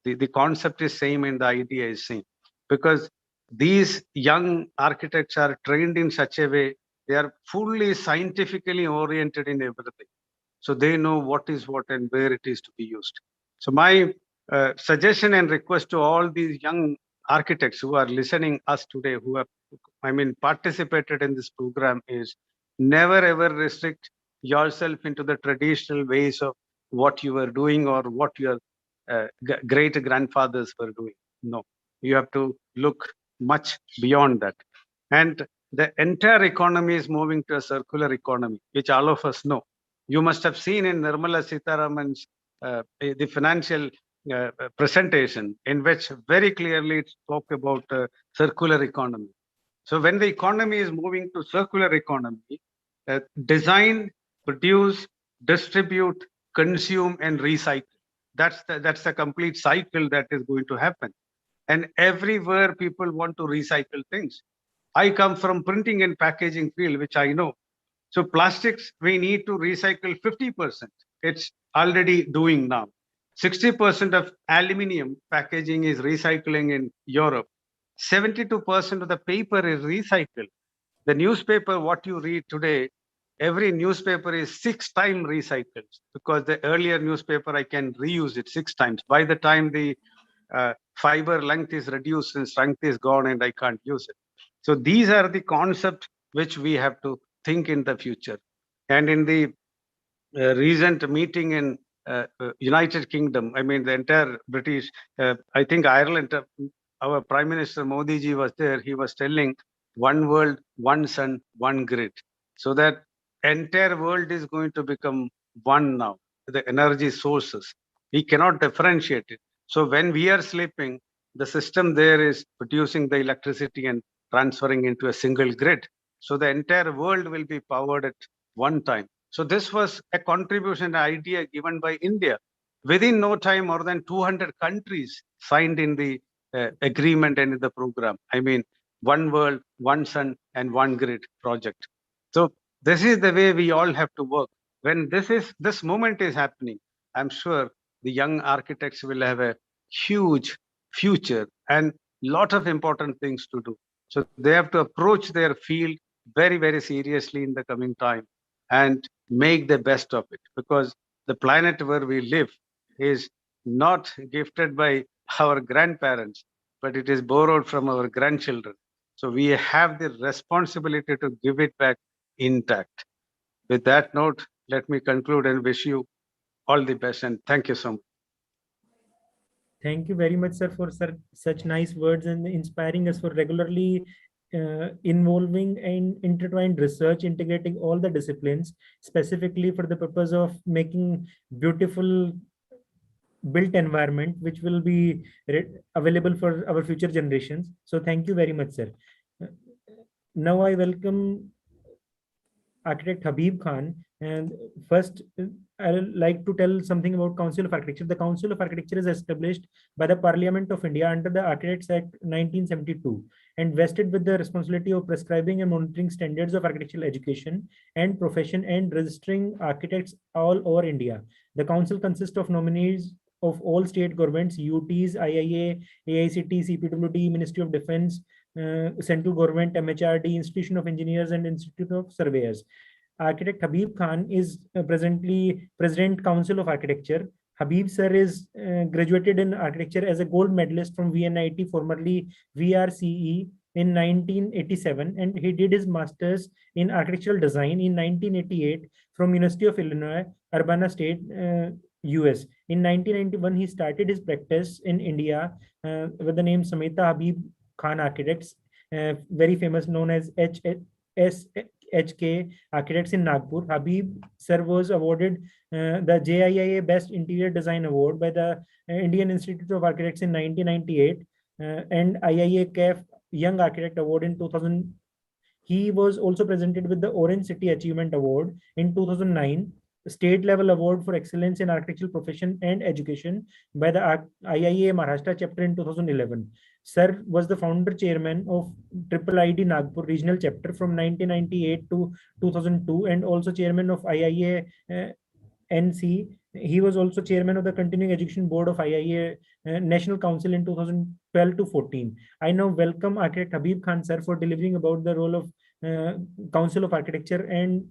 Speaker 4: The concept is same and the idea is same, because these young architects are trained in such a way, they are fully scientifically oriented in everything. So they know what is what and where it is to be used. So my suggestion and request to all these young architects who are listening us today, who have, participated in this program, is never ever restrict yourself into the traditional ways of what you were doing or what your great grandfathers were doing. No, you have to look much beyond that. And the entire economy is moving to a circular economy, which all of us know. You must have seen in Nirmala Sitharaman's the financial presentation, in which very clearly it spoke about circular economy. So when the economy is moving to circular economy, design, produce, distribute, consume, and recycle. That's the complete cycle that is going to happen. And everywhere people want to recycle things. I come from printing and packaging field, which I know. So plastics, we need to recycle 50%. It's already doing now. 60% of aluminium packaging is recycling in Europe. 72% of the paper is recycled. The newspaper, what you read today, every newspaper is 6 times recycled, because the earlier newspaper, I can reuse it 6 times. By the time the fiber length is reduced and strength is gone and I can't use it. So these are the concepts which we have to think in the future. And in the recent meeting in United Kingdom, the entire British, I think Ireland, our Prime Minister Modi ji was there. He was telling one world, one sun, one grid. So that entire world is going to become one now, the energy sources. We cannot differentiate it. So when we are sleeping, the system there is producing the electricity and transferring into a single grid. So the entire world will be powered at one time. So this was a contribution, an idea given by India. Within no time, more than 200 countries signed in the agreement and in the program. One world, one sun, and one grid project. So this is the way we all have to work. When this moment is happening, I'm sure the young architects will have a huge future and lot of important things to do. So they have to approach their field very, very seriously in the coming time and make the best of it, because the planet where we live is not gifted by our grandparents, but it is borrowed from our grandchildren. So we have the responsibility to give it back intact. With that note, let me conclude and wish you all the best, and thank you so much.
Speaker 1: Thank you very much, sir, for such nice words and inspiring us for regularly involving and intertwined research, integrating all the disciplines, specifically for the purpose of making beautiful built environment, which will be available for our future generations. So thank you very much, sir. Now I welcome architect Habib Khan. And first, I'd like to tell something about Council of Architecture. The Council of Architecture is established by the Parliament of India under the Architects Act 1972 and vested with the responsibility of prescribing and monitoring standards of architectural education and profession and registering architects all over India. The council consists of nominees of all state governments, UTs, IIA, AICT, CPWD, Ministry of Defense, Central Government, MHRD, Institution of Engineers, and Institute of Surveyors. Architect Habib Khan is presently President Council of Architecture. Habib sir is graduated in architecture as a gold medalist from VNIT, formerly VRCE, in 1987, and he did his master's in architectural design in 1988 from University of Illinois, Urbana State, US. In 1991, he started his practice in India with the name Sameta Habib Khan Architects, very famous, known as HK Architects in Nagpur. Habib sir was awarded the JIIA Best Interior Design Award by the Indian Institute of Architects in 1998 and IIA CAF Young Architect Award in 2000. He was also presented with the Orange City Achievement Award in 2009, state level award for excellence in architectural profession and education by the IIA Maharashtra chapter in 2011. Sir was the founder chairman of IIID Nagpur regional chapter from 1998 to 2002 and also chairman of IIA NC. He was also chairman of the Continuing Education Board of IIA National Council in 2012 to 14. I now welcome Architect Habib Khan sir for delivering about the role of Council of Architecture and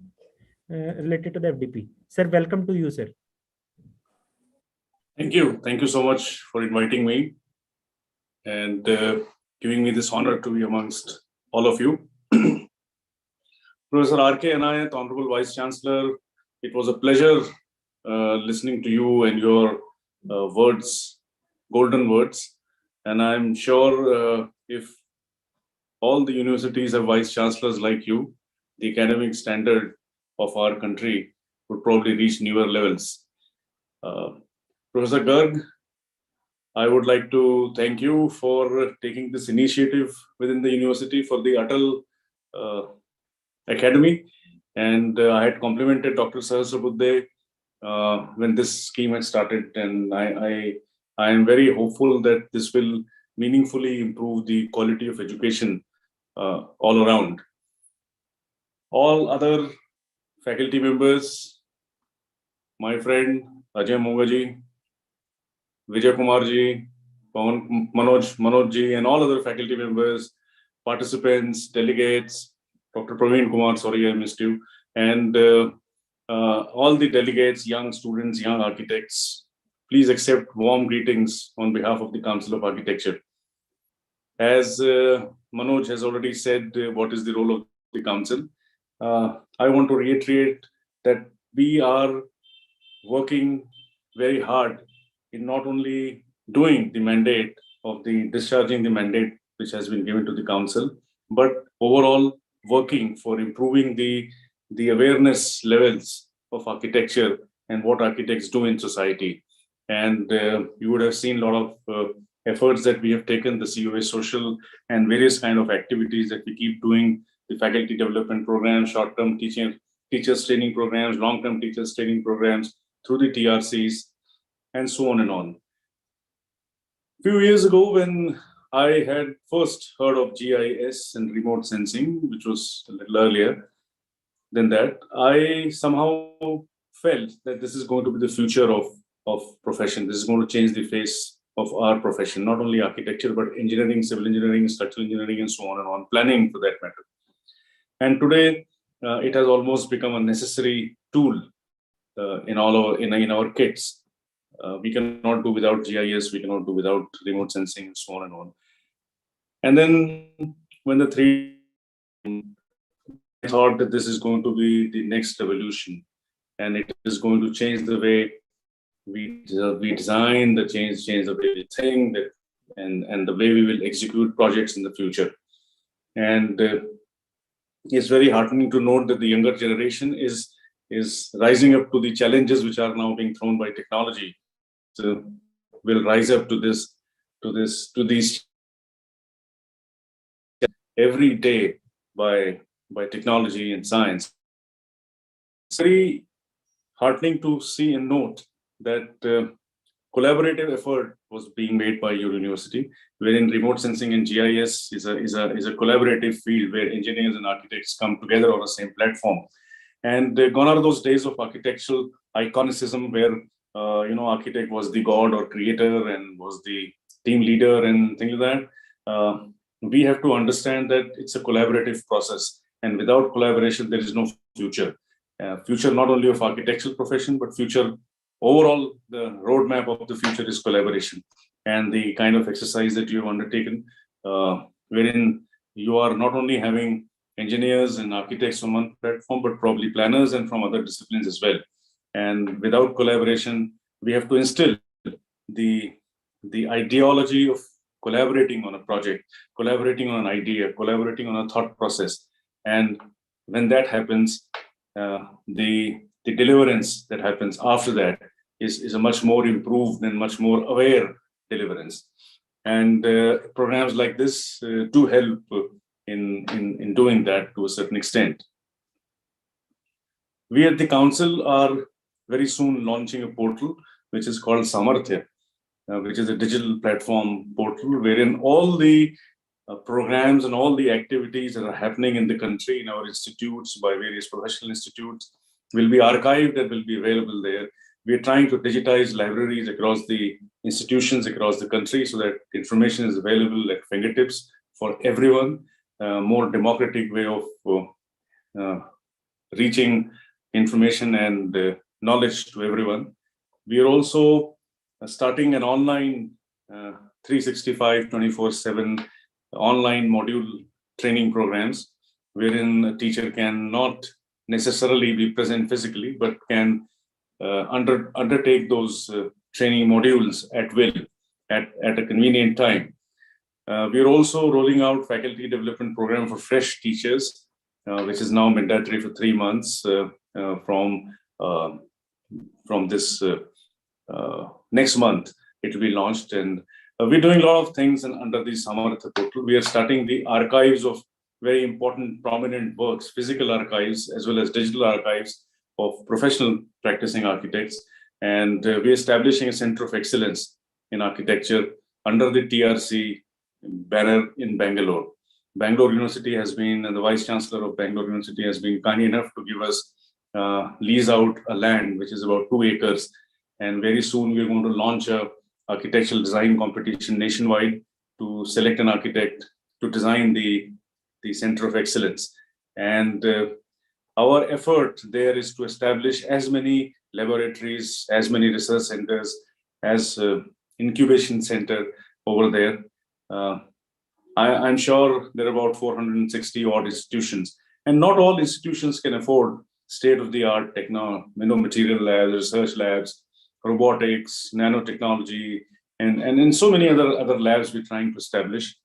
Speaker 1: related to the FDP. Sir, welcome to you, sir.
Speaker 6: Thank you. Thank you so much for inviting me and giving me this honor to be amongst all of you. Professor R.K. Anayat, Honorable Vice Chancellor, it was a pleasure listening to you and your words, golden words. And I'm sure if all the universities have vice chancellors like you, the academic standard of our country would probably reach newer levels. Professor Garg, I would like to thank you for taking this initiative within the university for the Atal Academy. And I had complimented Dr. Sahasrabuddhe when this scheme had started. And I am very hopeful that this will meaningfully improve the quality of education all around. All other faculty members, my friend Ajay Mongaji, Vijay Kumarji, Manoj ji, and all other faculty members, participants, delegates, Dr. Praveen Kumar, sorry I missed you, and all the delegates, young students, young architects, please accept warm greetings on behalf of the Council of Architecture. As Manoj has already said what is the role of the Council, I want to reiterate that we are working very hard in not only doing the mandate of the discharging the mandate which has been given to the Council, but overall working for improving the awareness levels of architecture and what architects do in society. And you would have seen a lot of efforts that we have taken, the COA social and various kind of activities that we keep doing, the faculty development programs, short-term teachers training programs, long-term teachers training programs through the TRCs, and so on and on. A few years ago, when I had first heard of GIS and remote sensing, which was a little earlier than that, I somehow felt that this is going to be the future of profession. This is going to change the face of our profession, not only architecture, but engineering, civil engineering, structural engineering, and so on, planning for that matter. And today, it has almost become a necessary tool in our kits. We cannot do without GIS, we cannot do without remote sensing, and so on and on. And then when the 3D, I thought that this is going to be the next revolution, and it is going to change the way we design, change the way we think, and the way we will execute projects in the future. And it's very heartening to note that the younger generation is rising up to the challenges which are now being thrown by technology. So will rise up to these every day by technology and science. It's very heartening to see and note that collaborative effort was being made by your university, wherein remote sensing and GIS is a collaborative field where engineers and architects come together on the same platform. And gone are those days of architectural iconicism where architect was the god or creator and was the team leader and things like that. we have to understand that it's a collaborative process, and without collaboration, there is no future. Future not only of architectural profession, but future overall, the roadmap of the future is collaboration. And the kind of exercise that you have undertaken, wherein you are not only having engineers and architects on one platform, but probably planners and from other disciplines as well. And without collaboration, we have to instill the ideology of collaborating on a project, collaborating on an idea, collaborating on a thought process. And when that happens, the deliverance that happens after that is a much more improved and much more aware deliverance. And programs like this do help in doing that to a certain extent. We at the council are very soon launching a portal which is called Samarthya, which is a digital platform portal wherein all the programs and all the activities that are happening in the country in our institutes by various professional institutes will be archived and will be available there. We are trying to digitize libraries across the institutions across the country so that information is available at fingertips for everyone, more democratic way of reaching information and knowledge to everyone. We are also starting an online 365, 24/7 online module training programs, wherein a teacher can not necessarily be present physically, but can undertake those training modules at will, at a convenient time. We are also rolling out faculty development program for fresh teachers, which is now mandatory for 3 months from this next month. It will be launched, and we're doing a lot of things under the Samarthya portal. We are starting the archives of very important, prominent works, physical archives, as well as digital archives of professional practicing architects. And we're establishing a center of excellence in architecture under the TRC banner in Bangalore. Bangalore University has been, and the Vice Chancellor of Bangalore University has been kind enough to give us lease out a land, which is about 2 acres. And very soon we're going to launch a architectural design competition nationwide to select an architect to design the Center of Excellence. And our effort there is to establish as many laboratories, as many research centers, as incubation center over there. I'm sure there are about 460 odd institutions, and not all institutions can afford state-of-the-art material labs, research labs, robotics, nanotechnology, and so many other labs we're trying to establish,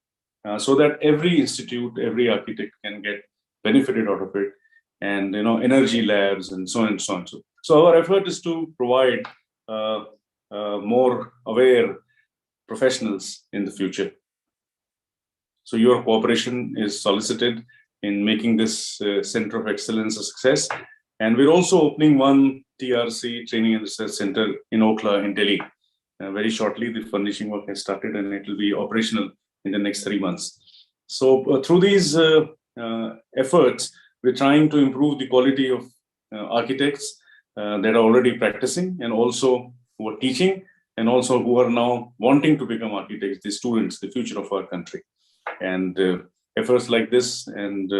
Speaker 6: so that every institute, every architect can get benefited out of it, and energy labs and so on and so on. So our effort is to provide more aware professionals in the future. So your cooperation is solicited in making this Center of Excellence a success. And we're also opening one TRC Training and Research Center in Okhla in Delhi. Very shortly, the furnishing work has started and it will be operational in the next 3 months. So through these efforts, we're trying to improve the quality of architects that are already practicing, and also who are teaching, and also who are now wanting to become architects, the students, the future of our country. And efforts like this and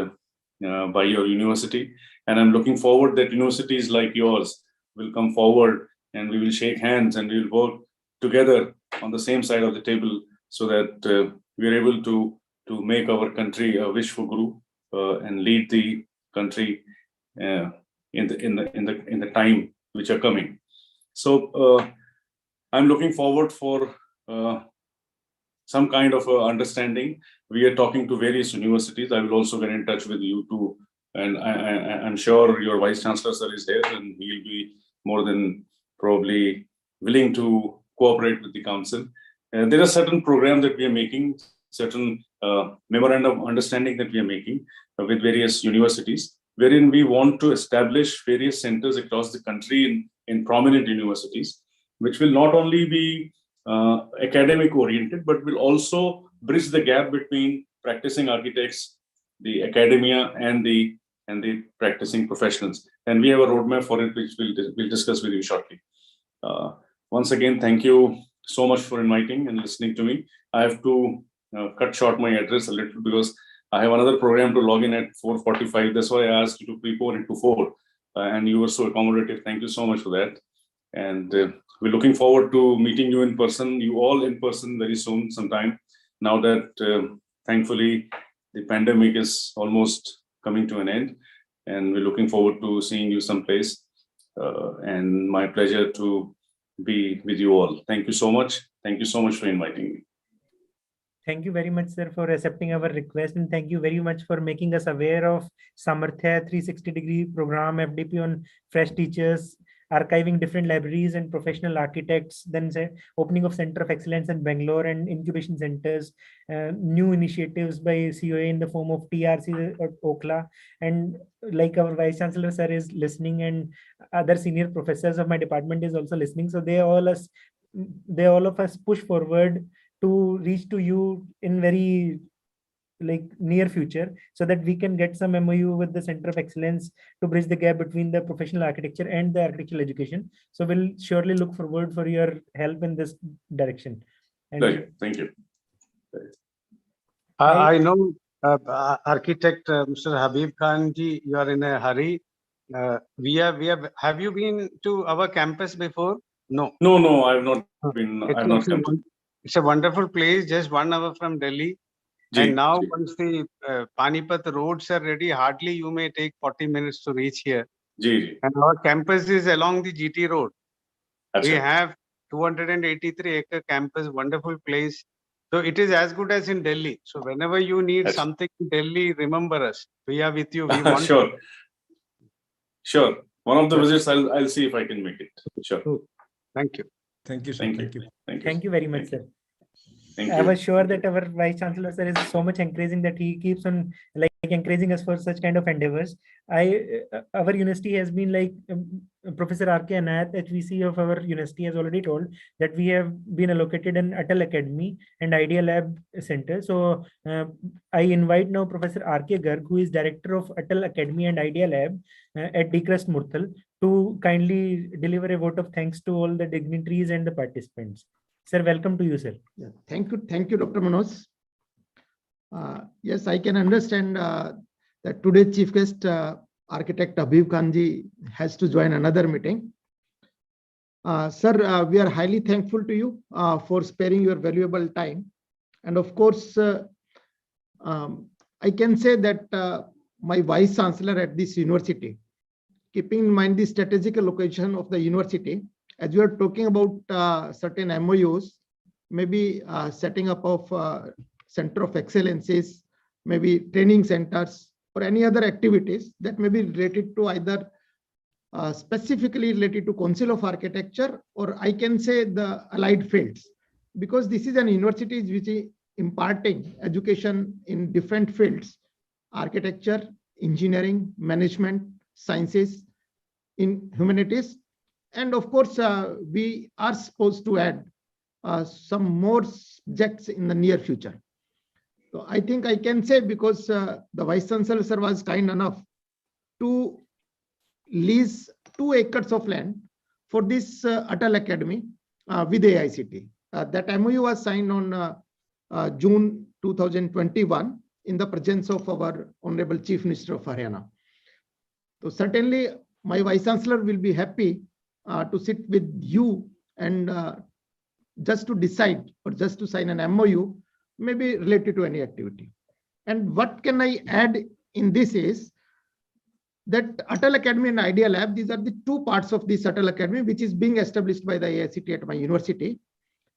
Speaker 6: by your university, and I'm looking forward that universities like yours will come forward and we will shake hands and we will work together on the same side of the table, so that we are able to make our country a Vishwa Guru and lead the country in the time which are coming. So I'm looking forward for some kind of understanding. We are talking to various universities. I will also get in touch with you too, and I'm sure your Vice Chancellor sir is there, and he'll be more than probably willing to cooperate with the council. There are certain programs that we are making, certain memorandum of understanding that we are making with various universities, wherein we want to establish various centers across the country in prominent universities, which will not only be academic oriented, but will also bridge the gap between practicing architects, the academia, and the practicing professionals. And we have a roadmap for it, which we'll discuss with you shortly. Once again, thank you so much for inviting and listening to me. I have to cut short my address a little because I have another program to log in at 4:45. That's why I asked you to prepone it to 4. And you were so accommodative. Thank you so much for that. And we're looking forward to meeting you in person, you all in person very soon sometime. Now that thankfully the pandemic is almost coming to an end, and we're looking forward to seeing you someplace. And my pleasure to be with you all. Thank you so much. Thank you so much for inviting me.
Speaker 1: Thank you very much, sir, for accepting our request, and thank you very much for making us aware of Samarthya 360-degree program, FDP on fresh teachers, archiving different libraries and professional architects, then opening of Center of Excellence in Bangalore and incubation centers, new initiatives by COA in the form of TRC at Okla, and like our Vice Chancellor sir is listening, and other senior professors of my department is also listening. So they all of us push forward to reach to you in very near future, so that we can get some MOU with the Center of Excellence to bridge the gap between the professional architecture and the architectural education. So we'll surely look forward for your help in this direction. And
Speaker 6: Pleasure. Thank you.
Speaker 4: I know architect Mr. Habib Khan ji, you are in a hurry. Have you been to our campus before? No.
Speaker 6: No, I have not been. I have not come to.
Speaker 4: It's a wonderful place, just 1 hour from Delhi. And now once the Panipat roads are ready, hardly you may take 40 minutes to reach here. And our campus is along the GT road. We have 283-acre campus, wonderful place. So it is as good as in Delhi. So whenever you need something in Delhi, remember us. We are with you. We want
Speaker 6: Sure. One of the visits, I'll see if I can make it. Sure.
Speaker 4: Thank you.
Speaker 3: Thank you, sir.
Speaker 6: Thank you
Speaker 1: very much, sir.
Speaker 6: Thank
Speaker 1: I
Speaker 6: you.
Speaker 1: was sure that our Vice Chancellor sir is so much encouraging that he keeps on encouraging us for such kind of endeavors. Our university has been Professor R.K. Anayat, HVC of our university, has already told that we have been allocated an Atal Academy and Idea Lab Center. So I invite now Professor R.K. Garg, who is Director of Atal Academy and Idea Lab at DCRUST Murthal, to kindly deliver a vote of thanks to all the dignitaries and the participants. Sir, welcome to you, sir.
Speaker 2: Yeah, thank you, Dr. Manoj. Yes, I can understand that today's chief guest, Architect Habib Khan ji, has to join another meeting. Sir, we are highly thankful to you for sparing your valuable time. And of course, I can say that my Vice Chancellor at this university, keeping in mind the strategic location of the university, as you are talking about certain MOUs, maybe setting up of Center of Excellences, maybe training centers, or any other activities that may be related to either specifically related to Council of Architecture, or I can say the allied fields, because this is an university which is imparting education in different fields: architecture, engineering, management, sciences, in humanities. And of course, we are supposed to add some more subjects in the near future. So I think I can say, because the Vice Chancellor sir was kind enough to lease 2 acres of land for this Atal Academy with AICT. That MOU was signed on June 2021 in the presence of our Honorable Chief Minister of Haryana. So certainly my Vice Chancellor will be happy to sit with you and just to decide or just to sign an MOU, maybe related to any activity. And what can I add in this is that Atal Academy and Idea Lab, these are the 2 parts of this Atal Academy, which is being established by the AICT at my university.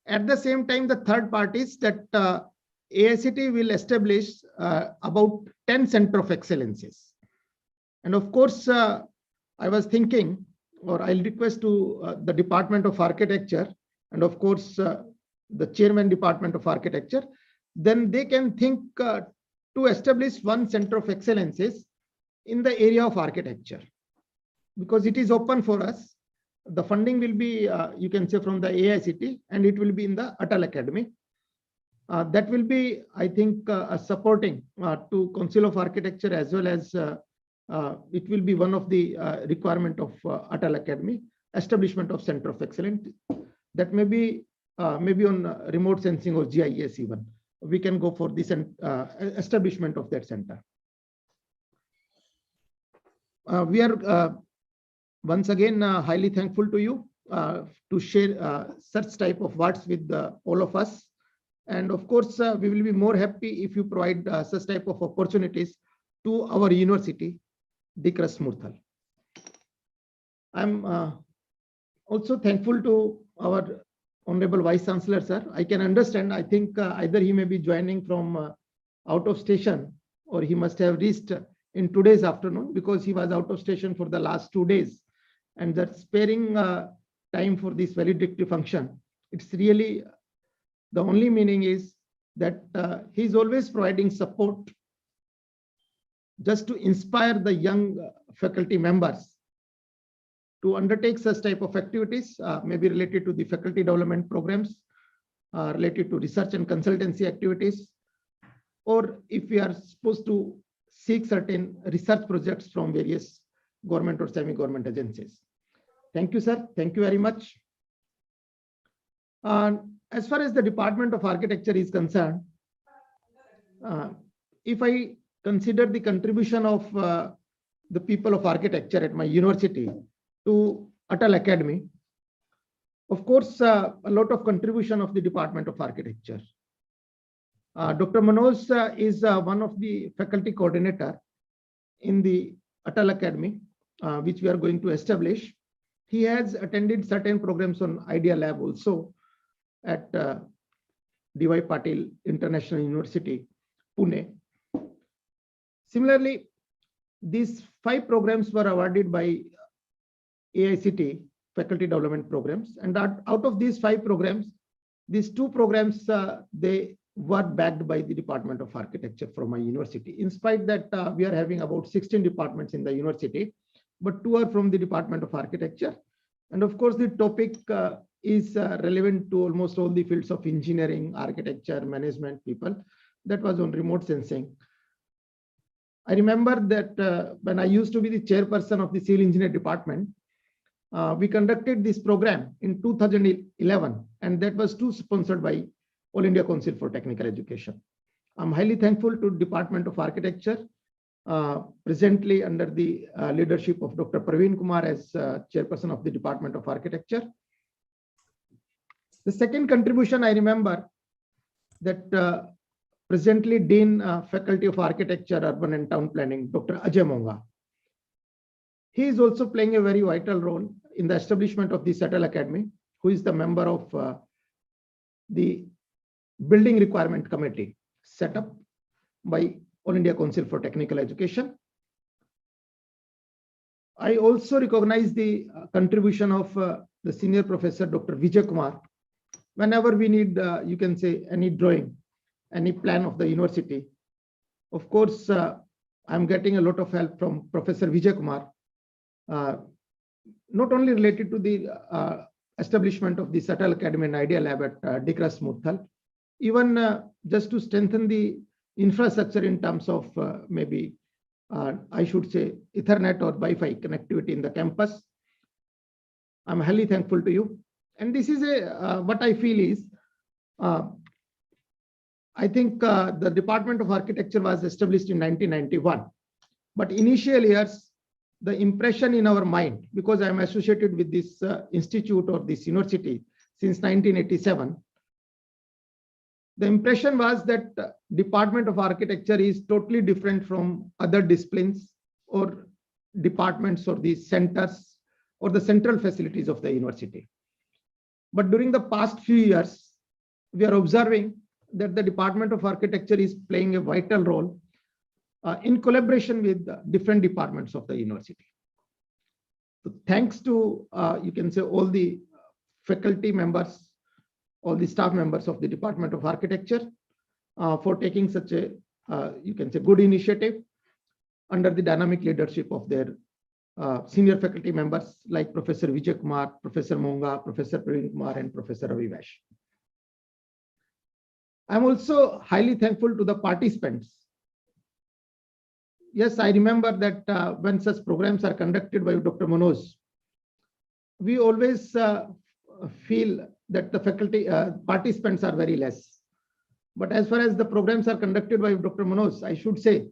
Speaker 2: At the same time, the third part is that AICT will establish about 10 Center of Excellences. And of course, I was thinking, or I'll request to the Department of Architecture, and of course, the Chairman Department of Architecture, then they can think to establish 1 Center of Excellences in the area of architecture, because it is open for us. The funding will be, you can say, from the AICT, and it will be in the Atal Academy. That will be, I think, supporting to Council of Architecture, as well as it will be one of the requirement of Atal Academy, establishment of Center of Excellence. That may be maybe on remote sensing or GIS even. we can go for this establishment of that center. We are once again highly thankful to you to share such type of words with all of us. And of course, we will be more happy if you provide such type of opportunities to our university, Dikras Murthal. I'm also thankful to our Honorable Vice Chancellor, sir. I can understand, I think either he may be joining from out of station, or he must have reached in today's afternoon, because he was out of station for the last 2 days. And that sparing time for this valedictory function, it's really, the only meaning is that he's always providing support just to inspire the young faculty members to undertake such type of activities, maybe related to the faculty development programs, related to research and consultancy activities, or if we are supposed to seek certain research projects from various government or semi-government agencies. Thank you, sir. Thank you very much. As far as the Department of Architecture is concerned, if I consider the contribution of the people of architecture at my university to Atal Academy, of course, a lot of contribution of the Department of Architecture. Dr. Manoj is one of the faculty coordinator in the Atal Academy, which we are going to establish. He has attended certain programs on Idea Lab also at D.Y. Patil International University, Pune. Similarly, these 5 programs were awarded by AICT faculty development programs, and out of these 5 programs, these 2 programs they were backed by the Department of Architecture from my university. In spite that we are having about 16 departments in the university, but 2 are from the Department of Architecture. And of course, the topic is relevant to almost all the fields of engineering, architecture, management people. That was on remote sensing. I remember that when I used to be the chairperson of the civil engineer department, we conducted this program in 2011, and that was too sponsored by All India Council for Technical Education. I'm highly thankful to Department of Architecture, presently under the leadership of Dr. Praveen Kumar as chairperson of the Department of Architecture. The second contribution I remember that presently Dean Faculty of Architecture, Urban and Town Planning, Dr. Ajay Monga. He is also playing a very vital role in the establishment of the Atal Academy, who is the member of the Building Requirement Committee set up by All India Council for Technical Education. I also recognize the contribution of the senior professor, Dr. Vijay Kumar. Whenever we need, you can say, any drawing, any plan of the university, of course, I'm getting a lot of help from Professor Vijay Kumar, not only related to the establishment of the Atal Academy and Idea Lab at Dikras Murthal, even just to strengthen the infrastructure in terms of maybe, I should say, Ethernet or Wi-Fi connectivity in the campus. I'm highly thankful to you. And this is what I feel is, I think the Department of Architecture was established in 1991. But initial years, the impression in our mind, because I'm associated with this institute or this university since 1987, the impression was that Department of Architecture is totally different from other disciplines or departments or the centers or the central facilities of the university. But during the past few years, we are observing that the Department of Architecture is playing a vital role in collaboration with different departments of the university. So thanks to, you can say, all the faculty members, all the staff members of the Department of Architecture for taking such a, you can say, good initiative under the dynamic leadership of their senior faculty members like Professor Vijay Kumar, Professor Monga, Professor Praveen Kumar, and Professor Avivash. I'm also highly thankful to the participants. Yes, I remember that when such programs are conducted by Dr. Manoj, we always feel that the faculty participants are very less. But as far as the programs are conducted by Dr. Manoj, I should say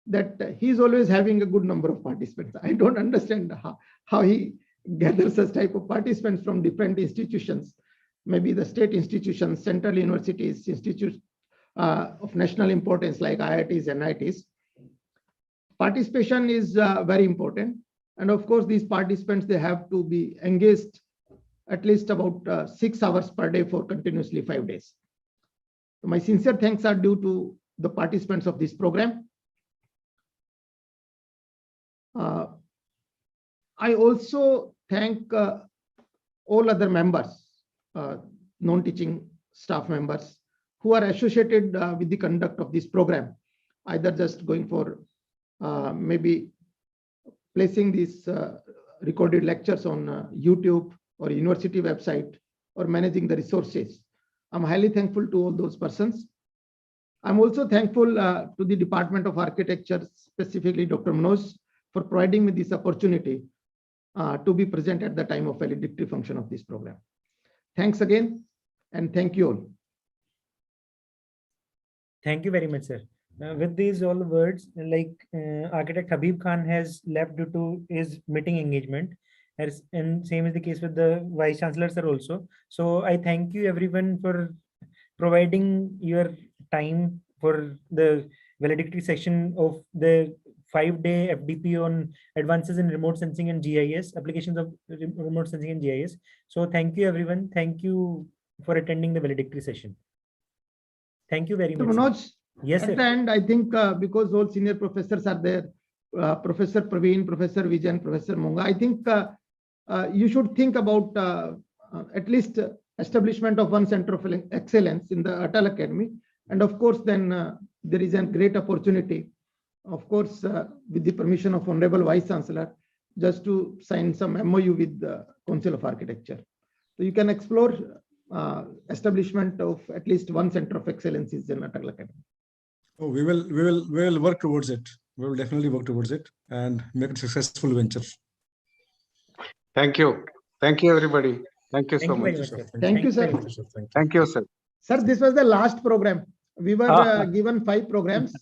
Speaker 2: that he's always having a good number of participants. I don't understand how he gathers such type of participants from different institutions, maybe the state institutions, central universities, institutes of national importance like IITs and NITs. Participation is very important. And of course, these participants, they have to be engaged at least about 6 hours per day for continuously 5 days. So my sincere thanks are due to the participants of this program. I also thank all other members, non-teaching staff members who are associated with the conduct of this program, either just going for maybe placing these recorded lectures on YouTube or university website or managing the resources. I'm highly thankful to all those persons. I'm also thankful to the Department of Architecture, specifically Dr. Manoj, for providing me this opportunity to be present at the time of valedictory function of this program. Thanks again, and thank you all.
Speaker 1: Thank you very much, sir. With these all words, like Architect Habib Khan has left due to his meeting engagement, and same is the case with the Vice Chancellor sir also. So I thank you everyone for providing your time for the valedictory session of the 5-day FDP on advances in remote sensing and GIS, applications of remote sensing and GIS. So thank you everyone. Thank you for attending the valedictory session. Thank you very much.
Speaker 2: Manoj,
Speaker 1: yes,
Speaker 2: at
Speaker 1: sir.
Speaker 2: the end, I think because all senior professors are there, Professor Praveen, Professor Vijan, Professor Monga, I think you should think about at least establishment of one center of excellence in the Atal Academy. And of course, then there is a great opportunity, of course, with the permission of Honorable Vice Chancellor, just to sign some MOU with the Council of Architecture. So you can explore establishment of at least one center of excellence in Atal Academy.
Speaker 3: Oh, we will work towards it. We will definitely work towards it and make it a successful venture.
Speaker 4: Thank you. Thank you, everybody. Thank you so much.
Speaker 2: Thank you, sir.
Speaker 4: Thank you, sir.
Speaker 2: Sir, this was the last program. We were given 5 programs.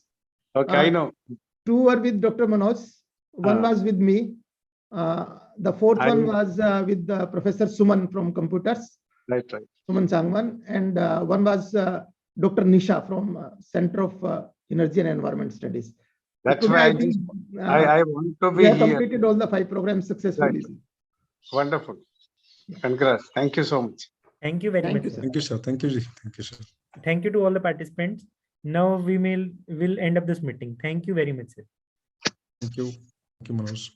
Speaker 4: Okay, I know.
Speaker 2: 2 were with Dr. Manoj. 1 was with me. The 4th one was with Professor Suman from computers.
Speaker 4: Right.
Speaker 2: Suman Sangwan. And 1 was Dr. Nisha from Center of Energy and Environment Studies.
Speaker 4: That's
Speaker 2: so
Speaker 4: why I want to be
Speaker 2: we have
Speaker 4: here.
Speaker 2: completed all the 5 programs successfully.
Speaker 4: Right. Wonderful. Congrats. Thank you so much.
Speaker 1: Thank you very much.
Speaker 2: You, sir.
Speaker 3: Thank you, sir. Thank you. Thank you, sir.
Speaker 1: Thank you to all the participants. Now we will end up this meeting. Thank you very much, sir.
Speaker 3: Thank you. Thank you, Manoj.